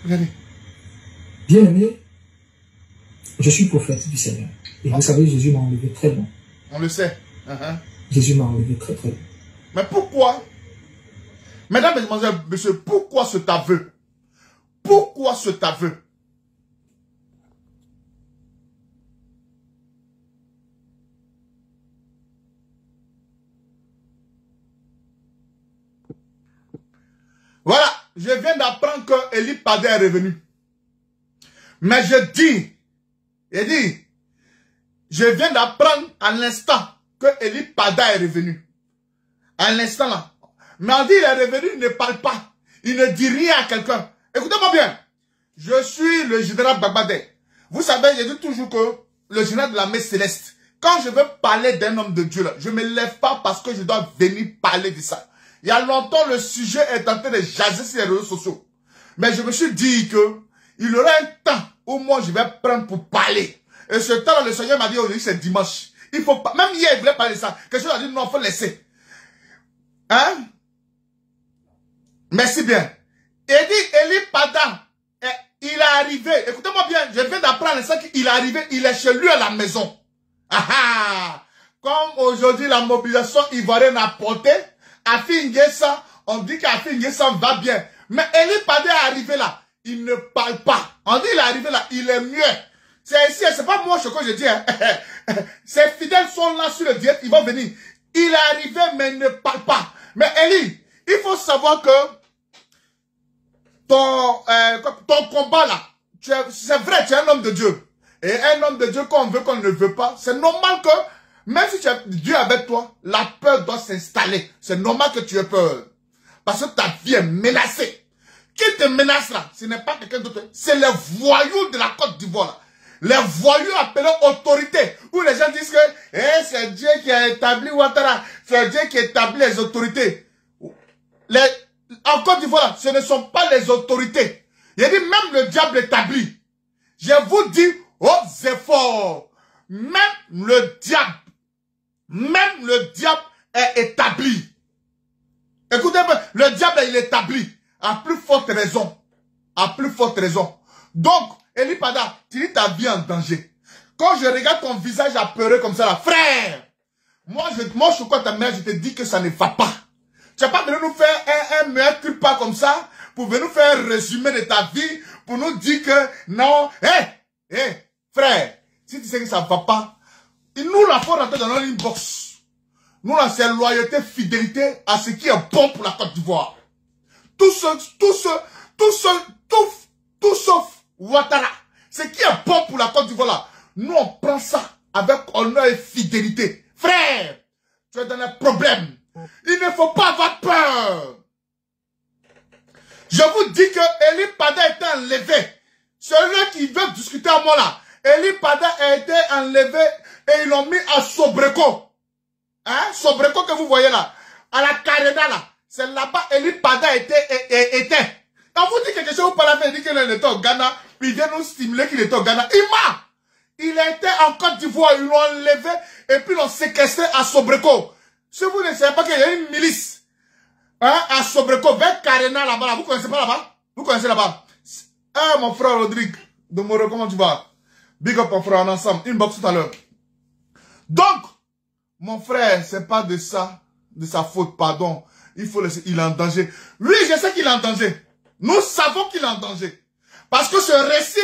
Regardez. Bien aimé, je suis prophète du Seigneur. Et vous savez, Jésus m'a enlevé très loin. On le sait. Jésus m'a enlevé très très loin. Mais pourquoi? Mesdames, mesdemoiselles, messieurs, pourquoi cet aveu? Pourquoi cet aveu? Voilà, je viens d'apprendre que Eli Pada est revenu. Mais je dis, je viens d'apprendre à l'instant que Eli Pada est revenu. À l'instant là. Mais on dit il est revenu, il ne parle pas. Il ne dit rien à quelqu'un. Écoutez-moi bien. Je suis le général Bagbadé. Vous savez, je dis toujours que le général de l'armée céleste, quand je veux parler d'un homme de Dieu, là, je ne me lève pas parce que je dois venir parler de ça. Il y a longtemps, le sujet est en train de jaser sur les réseaux sociaux. Mais je me suis dit que il y aura un temps où moi je vais prendre pour parler. Et ce temps-là, le Seigneur m'a dit aujourd'hui c'est dimanche. Il faut pas, même hier il voulait parler de ça. Quelque chose a dit non, il faut laisser. Hein? Merci bien. Eli Pada, il est arrivé. Écoutez-moi bien, je viens d'apprendre ça qu'il est arrivé, il est chez lui à la maison. Comme aujourd'hui la mobilisation ivoirienne a porté, Afi Nguessa, on dit qu'Afi Nguessa va bien. Mais Eli Pada est arrivé là, il ne parle pas. On dit il est arrivé là, il est mieux. C'est ici, c'est pas moi ce que je dis. Hein. Ses fidèles sont là sur le direct, ils vont venir. Il est arrivé mais il ne parle pas. Mais Eli, il faut savoir que ton combat là, c'est vrai, tu es un homme de Dieu. Et un homme de Dieu qu'on veut, qu'on ne veut pas, c'est normal que, même si tu as Dieu avec toi, la peur doit s'installer. C'est normal que tu aies peur. Parce que ta vie est menacée. Qui te menace là? Ce n'est pas quelqu'un d'autre. C'est les voyous de la Côte d'Ivoire. Les voyous appelés autorités. Où les gens disent que c'est Dieu qui a établi Ouattara. C'est Dieu qui a établi les autorités. En Côte d'Ivoire, ce ne sont pas les autorités. Il a dit même le diable établi. Je vous dis aux efforts. Même le diable est établi. Écoutez, le diable il est établi. À plus forte raison. À plus forte raison. Donc, Eli Pada, tu dis ta vie en danger. Quand je regarde ton visage apeuré comme ça, là, frère, moi je crois ta mère, je te dis que ça ne va pas. Tu n'as pas venu nous faire un meilleur culpa comme ça, pour venir nous faire un résumé de ta vie, pour nous dire que non, frère, si tu sais que ça ne va pas, nous la faut rentrer dans notre inbox. Nous là, c'est loyauté, fidélité à ce qui est bon pour la Côte d'Ivoire. Tout sauf Ouattara. Ce qui est bon pour la Côte d'Ivoire là, nous on prend ça avec honneur et fidélité. Frère, tu es dans les problèmes. Il ne faut pas avoir peur. Je vous dis que Eli Pada a été enlevé. Celui qui veut discuter à moi là, Eli Pada a été enlevé et ils l'ont mis à sobriquet. Hein, Sobreko que vous voyez là, à la Carena là, c'est là-bas Eli Pada était. Quand vous dites quelque chose, vous parlez, il dit qu'il était au Ghana, puis il vient nous stimuler qu'il était au Ghana. Il était en Côte d'Ivoire, ils l'ont enlevé et puis l'ont séquestré à Sobreko. Si vous ne savez pas qu'il y a une milice hein, à Sobreko, vers Carena là-bas, là. Vous connaissez pas là-bas? Vous connaissez là-bas? Ah, mon frère Rodrigue, de Moro, comment tu vas? Big up mon frère, en ensemble, une box tout à l'heure. Donc, mon frère, c'est pas de ça, de sa faute, pardon. Il faut laisser, il est en danger. Oui, je sais qu'il est en danger. Nous savons qu'il est en danger. Parce que ce récit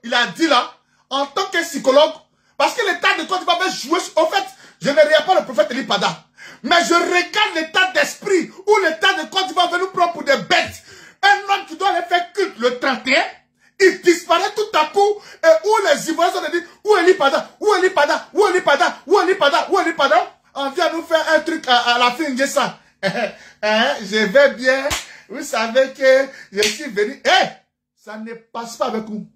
qu'il a dit là, en tant que psychologue, parce que l'État de Côte d'Ivoire va jouer, au fait, je ne regarde pas le prophète Eli Pada, mais je regarde l'état d'esprit où l'État de Côte d'Ivoire veut nous prendre pour des bêtes. Un homme qui doit aller faire culte le 31, il disparaît tout à coup, et où les Ivoiriens sont dit, où Eli Pada, où Eli Pada, où Eli Pada, où Eli Pada, où Eli Pada, on vient nous faire un truc à la fin de ça. Je vais bien, vous savez que je suis venu. Ça ne passe pas avec nous.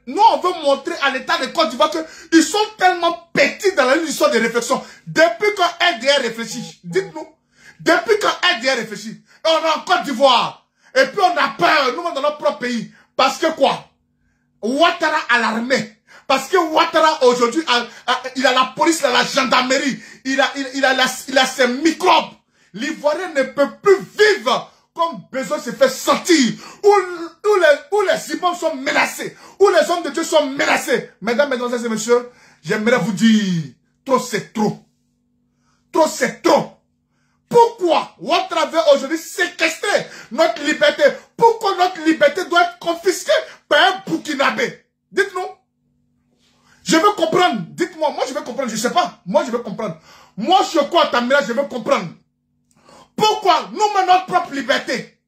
Nous, on veut montrer à l'État de Côte d'Ivoire qu'ils sont tellement petits dans la l'histoire de réflexion. Depuis quand RDR réfléchit, dites-nous, depuis quand RDR réfléchit, on est en Côte d'Ivoire, et puis on a peur, nous, dans notre propre pays. Parce que quoi? Ouattara a l'armée. Parce que Ouattara, aujourd'hui, il a la police, il a la gendarmerie, il a ses microbes. L'Ivoirien ne peut plus vivre comme besoin se fait sentir, où les imams sont menacés, où les hommes de Dieu sont menacés. Mesdames, mesdemoiselles et messieurs, j'aimerais vous dire, trop c'est trop. Trop c'est trop. Pourquoi Ouattara veut aujourd'hui séquestrer notre liberté? Pourquoi notre liberté doit être confisquée par un Burkinabé? Dites-nous. Je veux comprendre. Dites-moi, moi je veux comprendre, je ne sais pas. Moi je veux comprendre. Moi je crois à ta mère, je veux comprendre. Pourquoi nous menons notre propre liberté?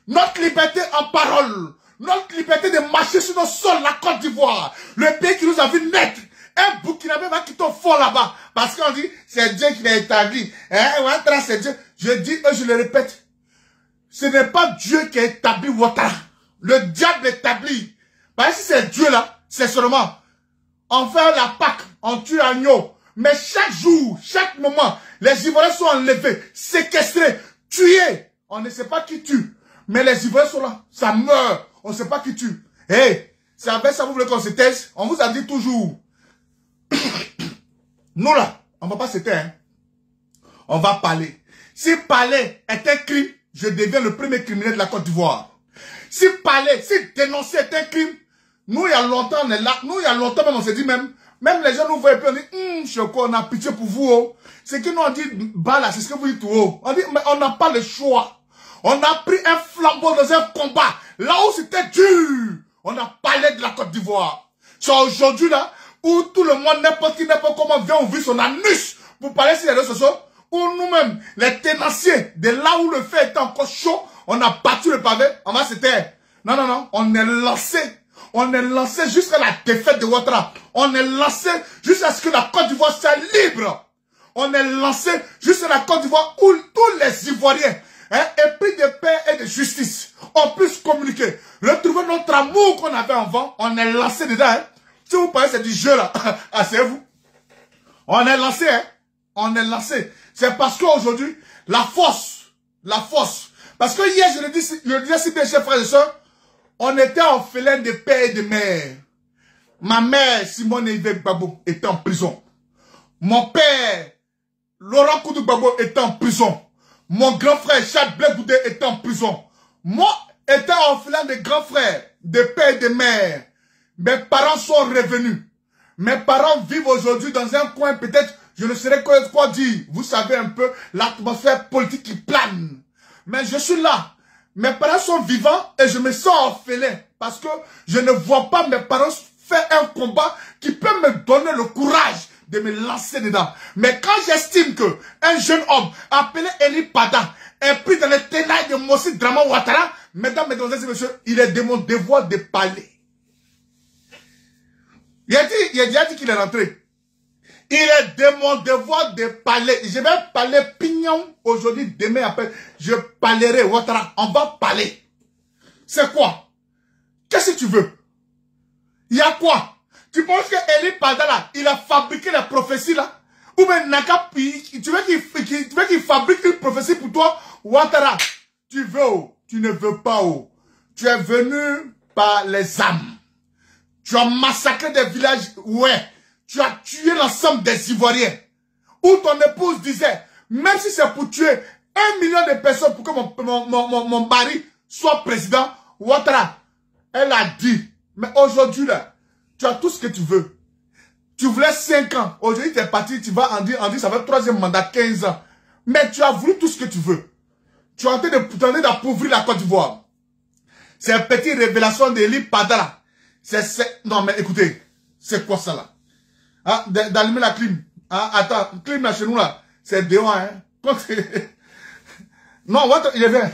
Notre liberté en parole. Notre liberté de marcher sur nos sols, la Côte d'Ivoire. Le pays qui nous a vu naître. Un Burkinabé va quitter au fond là-bas. Parce qu'on dit, c'est Dieu qui l'a établi. Ouattara, c'est Dieu. Je dis, et je le répète. Ce n'est pas Dieu qui a établi Ouattara. Le diable établit. Parce que si c'est Dieu là, c'est seulement. On fait la Pâque, on tue agneau. Mais chaque jour, chaque moment, les Ivoiriens sont enlevés, séquestrés, tués. On ne sait pas qui tue. Mais les Ivoiriens sont là, ça meurt. On ne sait pas qui tue. C'est avec ça vous voulez qu'on se taise? On vous a dit toujours. Nous là, on ne va pas se taire. Hein? On va parler. Si parler est un crime, je deviens le premier criminel de la Côte d'Ivoire. Si parler, si dénoncer est un crime, nous il y a longtemps on est là. Nous il y a longtemps même on s'est dit même les gens nous voient et puis on dit, Choko, on a pitié pour vous. Oh. C'est que nous on dit, bah là, c'est ce que vous dites tout haut. On dit, mais on n'a pas le choix. On a pris un flambeau dans un combat. Là où c'était dur. On a parlé de la Côte d'Ivoire. C'est aujourd'hui là, où tout le monde, n'importe qui, n'importe comment vient ouvrir son anus pour parler sur les réseaux sociaux, où nous-mêmes, les tenanciers, de là où le fait était encore chaud, on a battu le pavé, on va se taire. Non, non, non, on est lancé. On est lancé jusqu'à la défaite de Ouattara. On est lancé jusqu'à ce que la Côte d'Ivoire soit libre. On est lancé jusqu'à la Côte d'Ivoire où tous les Ivoiriens, épris de paix et de justice, on puisse communiquer. Retrouver notre amour qu'on avait avant, on est lancé dedans. Hein. Si vous pensez que c'est du jeu là, asseyez-vous. On est lancé, hein. On est lancé. C'est parce qu'aujourd'hui, la force. Parce que hier, je le disais si bien, chers frères et sœurs, on était orphelins de père et de mère. Ma mère, Simone Yves Gbagbo, était en prison. Mon père, Laurent Koudou Gbagbo, était en prison. Mon grand frère, Chad Blé Goudé, était en prison. Moi, étant orphelin de grands frères, de père et de mère, mes parents sont revenus. Mes parents vivent aujourd'hui dans un coin, peut-être, je ne saurais quoi dire. Vous savez un peu l'atmosphère politique qui plane. Mais je suis là. Mes parents sont vivants et je me sens orphelin parce que je ne vois pas mes parents faire un combat qui peut me donner le courage de me lancer dedans. Mais quand j'estime que un jeune homme appelé Eli Pada est pris dans les ténèbres de Mossi Draman Ouattara, mesdames, mesdemoiselles et messieurs, il est de mon devoir de parler. Il a dit qu'il est rentré. Il est de mon devoir de parler. Je vais parler pignon aujourd'hui, demain après. Je parlerai Ouattara. On va parler. C'est quoi? Qu'est-ce que tu veux? Il y a quoi? Tu penses que Eli Pada là, il a fabriqué la prophétie là? Ou bien Naka, tu veux qu'il fabrique une prophétie pour toi, Ouattara. Tu veux, oh, tu ne veux pas, oh. Tu es venu par les âmes. Tu as massacré des villages, ouais. Tu as tué l'ensemble des Ivoiriens. Où ton épouse disait, même si c'est pour tuer 1 million de personnes pour que mon mari soit président, Ouattara, elle a dit, mais aujourd'hui là, tu as tout ce que tu veux. Tu voulais 5 ans. Aujourd'hui, tu es parti, tu vas en dire, ça va être 3e mandat, 15 ans. Mais tu as voulu tout ce que tu veux. Tu es en train d'appauvrir la Côte d'Ivoire. C'est une petite révélation d'Eli Padala. Non, mais écoutez, c'est quoi ça là? Ah, d'allumer la clim. Ah, attends, clim là chez nous là, c'est dehors, hein. Non, il est vert.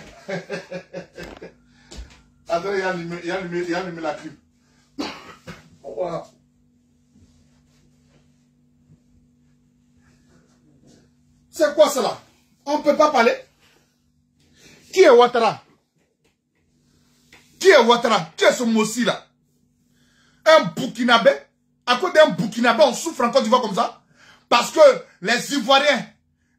Attends, il a allumé la clim. Voilà. C'est quoi ça là? On ne peut pas parler. Qui est Ouattara? Qui est Ouattara? Qui est ce mot-ci là? Un Burkinabé? À cause d'un Burkinabé, on souffre en Côte d'Ivoire comme ça? Parce que les Ivoiriens,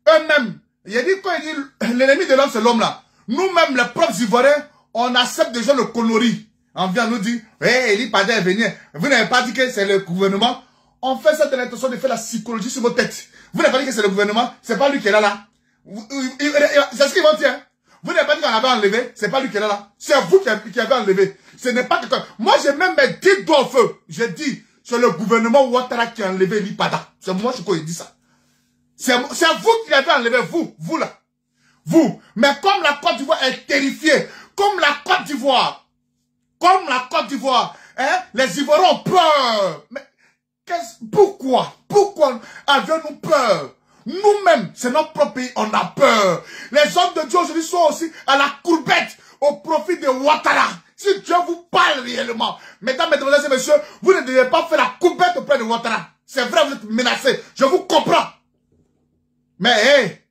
eux-mêmes, il a dit quand il dit l'ennemi de l'homme c'est l'homme là. Nous-mêmes, les propres Ivoiriens, on accepte déjà le coloris. On vient nous dire, hey, Eli Padda est venu. Vous n'avez pas dit que c'est le gouvernement. On fait ça de l'intention de faire la psychologie sur vos têtes. Vous n'avez pas dit que c'est le gouvernement, c'est pas lui qui est là. C'est ce qu'ils vont dire. Vous n'avez pas dit qu'on avait enlevé, c'est pas lui qui est là. C'est vous qui avez enlevé. Ce n'est pas quelqu'un. Moi, j'ai même mis 10 doigts au feu. J'ai dit, c'est le gouvernement Ouattara qui a enlevé Eli Padda. C'est moi qui dit ça. C'est vous qui l'avez enlevé, vous là. Vous. Mais comme la Côte d'Ivoire est terrifiée, comme la Côte d'Ivoire, hein, les Ivoiriens ont peur. Mais pourquoi avez-nous peur? Nous-mêmes, c'est notre propre pays, on a peur. Les hommes de Dieu aujourd'hui sont aussi à la courbette au profit de Ouattara. Si Dieu vous parle réellement, mesdames, mesdemoiselles et messieurs, vous ne devez pas faire la courbette auprès de Ouattara. C'est vrai, vous êtes menacés. Je vous comprends. Mais, hey,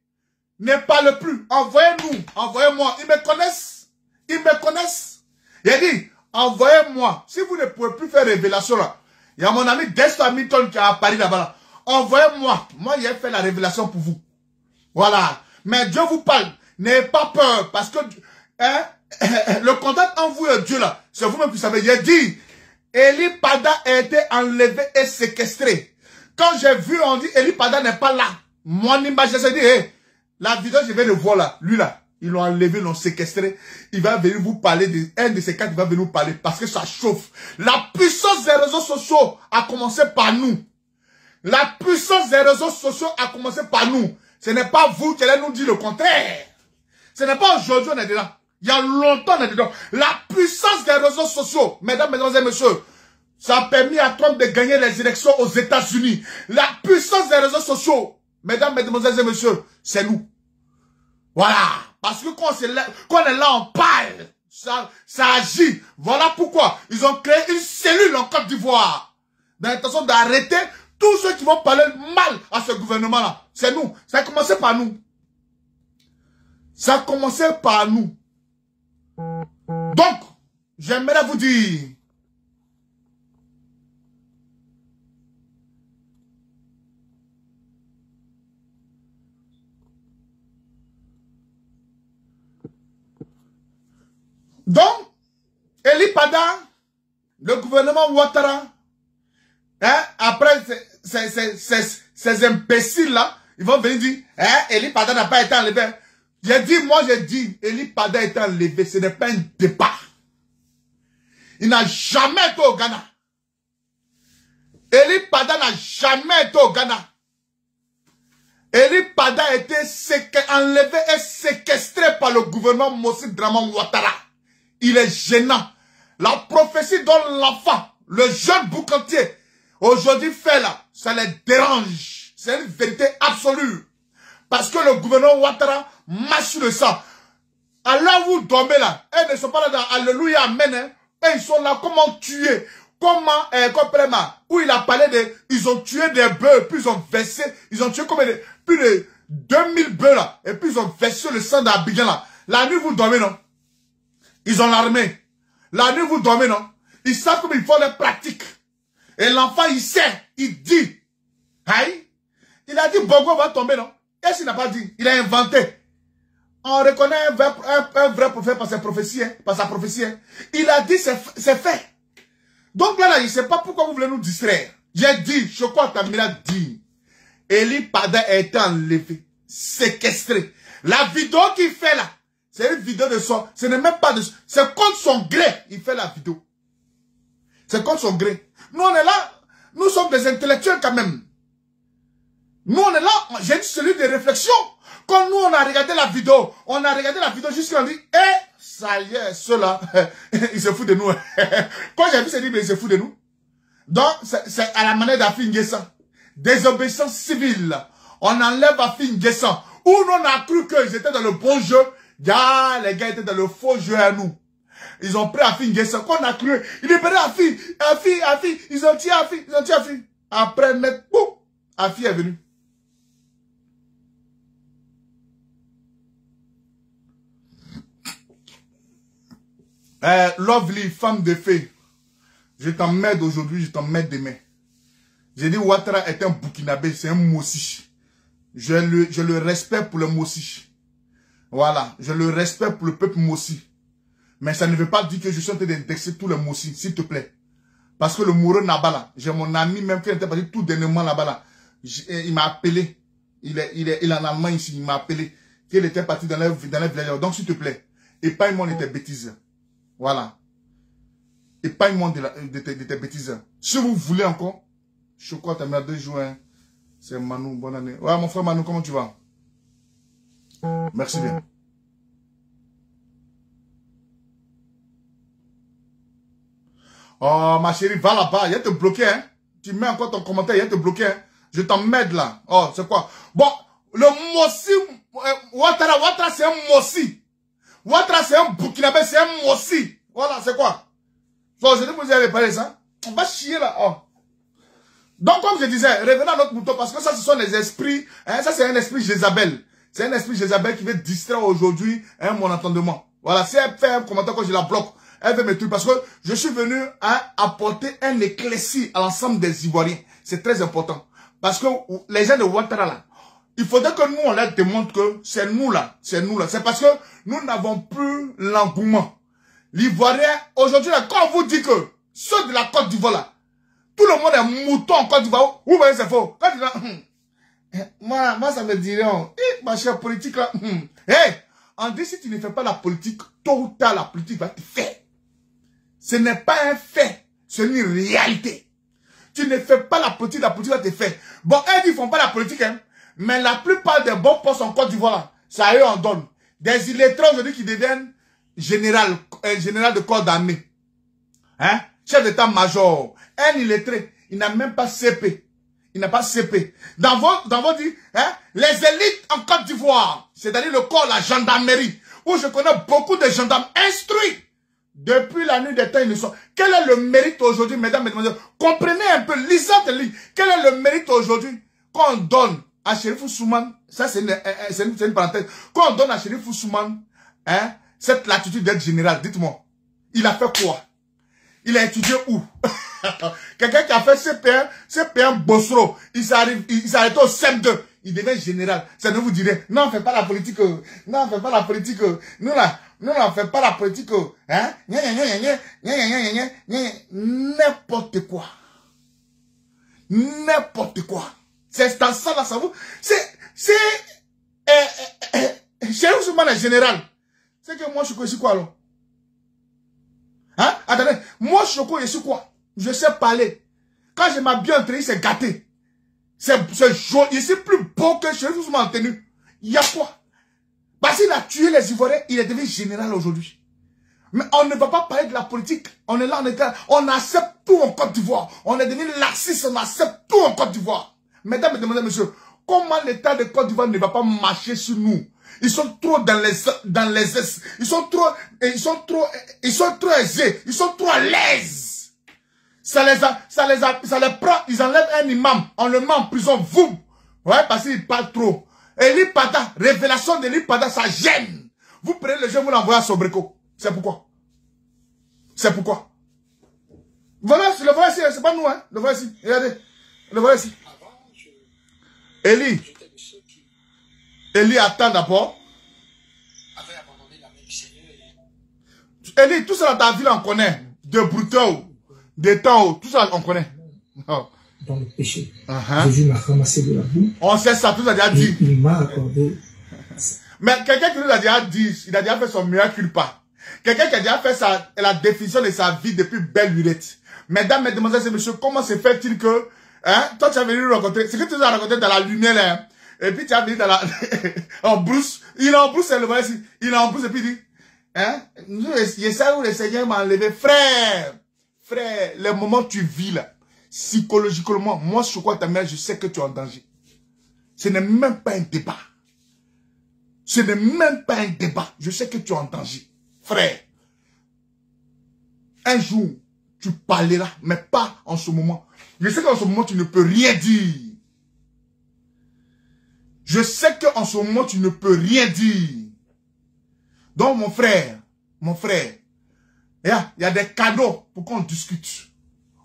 ne parle plus. Envoyez-nous, envoyez-moi. Ils me connaissent. Il a dit, envoyez-moi. Si vous ne pouvez plus faire révélation là, il y a mon ami Destin Hamilton qui est à Paris là-bas. Là. Envoyez-moi. Moi, il a fait la révélation pour vous. Voilà. Mais Dieu vous parle. N'ayez pas peur. Parce que hein, le contact en vous et Dieu là, c'est vous-même qui savez. Il a dit, Eli Padda a été enlevé et séquestré. Quand j'ai vu, on dit, Eli Padda n'est pas là. Mon image, j'ai dit, hey, la vidéo, je vais le voir là. Lui là, ils l'ont enlevé, ils l'ont séquestré. Il va venir vous parler, un de ces quatre, il va venir vous parler parce que ça chauffe. La puissance des réseaux sociaux a commencé par nous. La puissance des réseaux sociaux a commencé par nous. Ce n'est pas vous qui allez nous dire le contraire. Ce n'est pas aujourd'hui on est dedans. Il y a longtemps on est dedans. La puissance des réseaux sociaux, mesdames, mesdemoiselles et messieurs, ça a permis à Trump de gagner les élections aux États-Unis. La puissance des réseaux sociaux, mesdames, mesdemoiselles et messieurs, c'est nous. Voilà. Parce que quand on est là, on parle. Ça agit. Voilà pourquoi ils ont créé une cellule en Côte d'Ivoire. Dans l'intention d'arrêter tous ceux qui vont parler mal à ce gouvernement-là. C'est nous. Ça a commencé par nous. Ça a commencé par nous. Donc, j'aimerais vous dire, donc, Eli Padda, le gouvernement Ouattara, hein, après ces imbéciles-là, ils vont venir dire, hein, Eli Padda n'a pas été enlevé. J'ai dit, Eli Padda a été enlevé, ce n'est pas un débat. Il n'a jamais été au Ghana. Eli Padda n'a jamais été au Ghana. Eli Padda a été enlevé et séquestré par le gouvernement Mossi Dramane Ouattara. Il est gênant. La prophétie dont l'enfant, le jeune boucantier, aujourd'hui fait là, ça les dérange. C'est une vérité absolue. Parce que le gouvernement Ouattara marche sur le sang. Alors vous dormez là, elles ne sont pas là dans Alléluia, Amen. Hein. Et ils sont là, comment tuer? Comment, où il a parlé de, ils ont tué des bœufs, puis ils ont versé, ils ont tué comme plus de 2000 bœufs là, et puis ils ont versé le sang d'Abidjan là. La nuit vous dormez non? Ils ont l'armée. La nuit vous dormez non? Ils savent comme ils font les pratiques. Et l'enfant il sait, il dit, aïe, Il a dit Bongo va tomber, non? Est-ce qu'il n'a pas dit? Il a inventé. On reconnaît un vrai prophète par sa prophétie. Hein, par sa prophétie hein. Il a dit c'est fait. Donc là, je ne sais pas pourquoi vous voulez nous distraire. J'ai dit, Choco Tamila dit, Eli Pada a été enlevé, séquestré. La vidéo qu'il fait là, c'est une vidéo de son, ce n'est même pas de, c'est contre son gré, il fait la vidéo. C'est contre son gré. Nous on est là, nous sommes des intellectuels quand même. Nous on est là, j'ai une cellule de réflexion. Quand nous on a regardé la vidéo, jusqu'à on dit, ça y est, ceux-là, ils se foutent de nous. Quand j'ai vu, c'est dit, mais ils se foutent de nous. Donc, c'est à la manière d'Afi Nguessan. Désobéissance civile. On enlève Afi Nguessan. Où on a cru qu'ils étaient dans le bon jeu. Ya, les gars étaient dans le faux jeu à nous. Ils ont pris Afi Nguessan. Quand on a cru, ils libéraient Afi. Ils ont tiré Afi. Après, net, boum, Afi est venu. Lovely, femme de fée. Je t'emmène aujourd'hui, je t'emmène demain. J'ai dit Ouattara est un Burkinabé, c'est un Mossi. Je le respecte pour le Mossi. Voilà, je le respecte pour le peuple Mossi. Mais ça ne veut pas dire que je suis en train d'indexer tous les Mossi, s'il te plaît. Parce que le Mouro Nabala, j'ai mon ami même qui était parti tout dernièrement là-bas là. Il m'a appelé. Il est en Allemagne ici, il m'a appelé. Qu'il était parti dans les villages. Donc s'il te plaît, épargne-moi de tes bêtises. Voilà. Épargne-moi de tes bêtises. Si vous voulez encore, je crois que tu as 2 jours. Hein. C'est Manu, bonne année. Ouais, mon frère Manu, comment tu vas? Merci bien. Oh, ma chérie, va là-bas. Il va te bloquer. Hein. Tu mets encore ton commentaire, il va te bloquer. Hein. Je t'emmène là. Oh, c'est quoi? Bon, le Mossi, Ouattara, c'est un Mossi. Ouattara, c'est un Burkinabé, c'est un Mossi. Voilà, c'est quoi? Bon, je vais vous avez parlé ça. On va chier là. Oh. Donc, comme je disais, revenons à notre mouton, parce que ça, ce sont les esprits. Hein, ça, c'est un esprit Jézabel. C'est un esprit Jézabel qui veut distraire aujourd'hui hein, mon entendement. Voilà, si elle fait un commentaire quand je la bloque, elle veut me tuer. Parce que je suis venu hein, apporter un éclairci à l'ensemble des Ivoiriens. C'est très important. Parce que les gens de Ouattara là, il faudrait que nous, on leur démontre que c'est nous là. C'est nous là. C'est parce que nous n'avons plus l'engouement. L'Ivoirien, aujourd'hui, quand on vous dit que ceux de la Côte d'Ivoire là, tout le monde est mouton en Côte d'Ivoire, vous voyez, c'est faux. Quand tu dis, moi, ça me dirait, ma chère politique là, hey, on dit si tu ne fais pas la politique, tôt ou tard, la politique va te faire. Ce n'est pas un fait, c'est une réalité. Tu ne fais pas la politique va te faire. Bon, elles ils font pas la politique, hein, mais la plupart des bons postes en Côte d'Ivoire là, c'est à eux on donne. Des illettrés aujourd'hui qui deviennent général de corps d'armée. Hein? Chef d'état-major. Un illettré, il n'a même pas CP. Il n'a pas CP. Dans vos dit, hein, les élites en Côte d'Ivoire, c'est-à-dire le corps, la gendarmerie, où je connais beaucoup de gendarmes instruits. Depuis la nuit des temps, ils ne sont. Quel est le mérite aujourd'hui, mesdames et messieurs? Comprenez un peu, lisez tes livres. Quel est le mérite aujourd'hui qu'on donne à Chérif Ousmane? Ça, c'est une parenthèse. Quand on donne à Chérif Ousmane, hein, cette latitude d'être général, dites-moi, il a fait quoi? Il a étudié où? Quelqu'un qui a fait CP1 Bossro, il s'est arrêté au CM2, il devient général. Ça ne vous dirait, non, on fait pas la politique, non, on fait pas la politique, nous là, on fait pas la politique, hein? N'importe quoi. N'importe quoi. C'est dans ça là, ça vous, Chérif Ousmane est général. C'est que moi, je suis quoi, alors? Hein? Attendez, moi, je suis quoi? Je sais parler. Quand je m'habille bien entraîné, c'est gâté. C'est joli. Il est plus beau que Chérif Ousmane en tenue. Il y a quoi? Parce qu'il a tué les Ivoiriens, il est devenu général aujourd'hui. Mais on ne va pas parler de la politique. On est là, on accepte tout en Côte d'Ivoire. On est devenu laxiste, on accepte tout en Côte d'Ivoire. Mesdames et messieurs, comment l'État de Côte d'Ivoire ne va pas marcher sur nous? Ils sont trop ils sont trop aisés, ils sont trop à l'aise. Ça les prend, ils enlèvent un imam, on le met en prison, vous. Ouais, parce qu'il parle trop. Eli Pada, révélation d'Eli Pada, ça gêne. Vous prenez le jeu, vous l'envoyez à Sobreko. C'est pourquoi. C'est pourquoi. Voilà, le voilà ici, c'est pas nous, hein. Le voilà ici, regardez. Le voilà ici. Élie. Élie, attends d'abord. Élie, tout ça dans ta ville, on connaît. De Bruto, de temps, tout ça, on connaît. Oh. Dans le péché. Jésus m'a ramassé de la boue. On sait ça, tout ça déjà dit. Il m'a accordé. Mais quelqu'un qui nous a déjà dit, il a déjà fait son meilleur culpa. Quelqu'un qui a déjà fait la définition de sa vie depuis belle lurette. Mesdames, mesdemoiselles et messieurs, comment se fait-il que, hein, toi tu as venu rencontrer, c'est que tu nous as rencontré dans la lumière, là, et puis tu as venu dans la, en brousse, il est en brousse, il est en brousse, et puis il dit, hein, je sais où le Seigneur m'a enlevé, frère, le moment où tu vis là, psychologiquement, moi je crois que ta mère, je sais que tu es en danger. Ce n'est même pas un débat. Ce n'est même pas un débat. Je sais que tu es en danger. Frère, un jour, tu parleras, mais pas en ce moment. Je sais qu'en ce moment, tu ne peux rien dire. Je sais qu'en ce moment, tu ne peux rien dire. Donc, mon frère, il y a des canaux pour qu'on discute.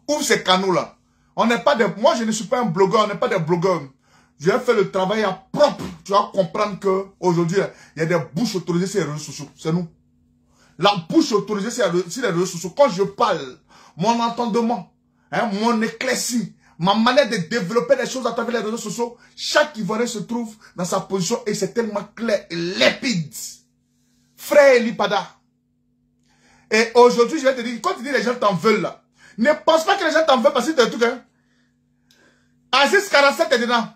Ouvre ces canaux-là. On n'est pas des... Moi, je ne suis pas un blogueur, on n'est pas des blogueurs. Je vais faire le travail à propre. Tu vas comprendre que aujourd'hui, il y a des bouches autorisées sur les réseaux sociaux. C'est nous. La bouche autorisée sur les réseaux sociaux. Quand je parle, mon entendement, hein, mon éclaircie, ma manière de développer les choses à travers les réseaux sociaux, chaque Ivoirien se trouve dans sa position et c'est tellement clair et limpide. Frère Eli Pada. Et aujourd'hui, je vais te dire, quand tu dis les gens t'en veulent là, ne pense pas que les gens t'en veulent parce que c'est un truc, hein. Aziz 47 est dedans.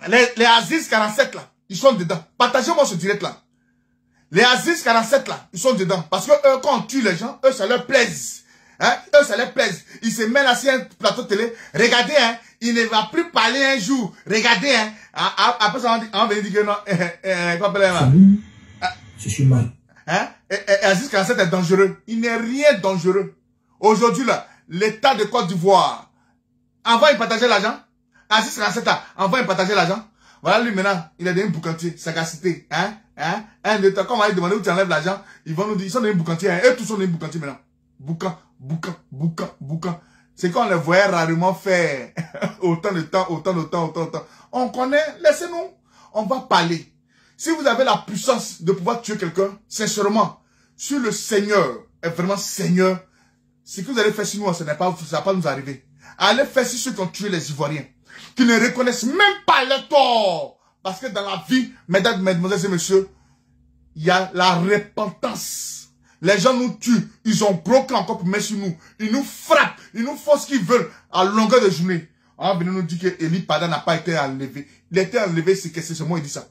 Les Aziz 47 là, ils sont dedans. Partagez-moi ce direct là. Les Aziz 47 là, ils sont dedans. Parce que eux, quand on tue les gens, eux, ça leur plaise. Hein? Eux, ça leur plaise. Ils se mettent assis à un plateau de télé. Regardez, hein, il ne va plus parler un jour. Regardez, hein. Après ça, on va dire que non. Salut, je suis mal. Hein? Aziz 47 est dangereux. Il n'est rien dangereux. Aujourd'hui là, l'État de Côte d'Ivoire envoie il partager l'argent. Aziz 47 là, envoie il partager l'argent. Voilà lui maintenant, il a donné un boucantier, sagacité. Hein? Un État, quand on va lui demander où tu enlèves l'argent, ils vont nous dire, ils sont dans un boucantier. Hein? Eux tous sont dans un boucantier maintenant. Boucan. C'est quand on les voyait rarement faire autant de temps. On connaît, laissez-nous. On va parler. Si vous avez la puissance de pouvoir tuer quelqu'un, sincèrement, si le Seigneur est vraiment Seigneur, ce que vous allez faire sur nous, ça ne va pas nous arriver. Allez faire sur ceux qui ont tué les Ivoiriens, qui ne reconnaissent même pas les torts. Parce que dans la vie, mesdames, mesdemoiselles et messieurs, il y a la repentance. Les gens nous tuent, ils ont bloqué encore pour mettre sur nous. Ils nous frappent, ils nous font ce qu'ils veulent à longueur de journée. On va venir nous dire que Eli Pada n'a pas été enlevé. Il a été enlevé, c'est que c'est ce mot, il dit ça.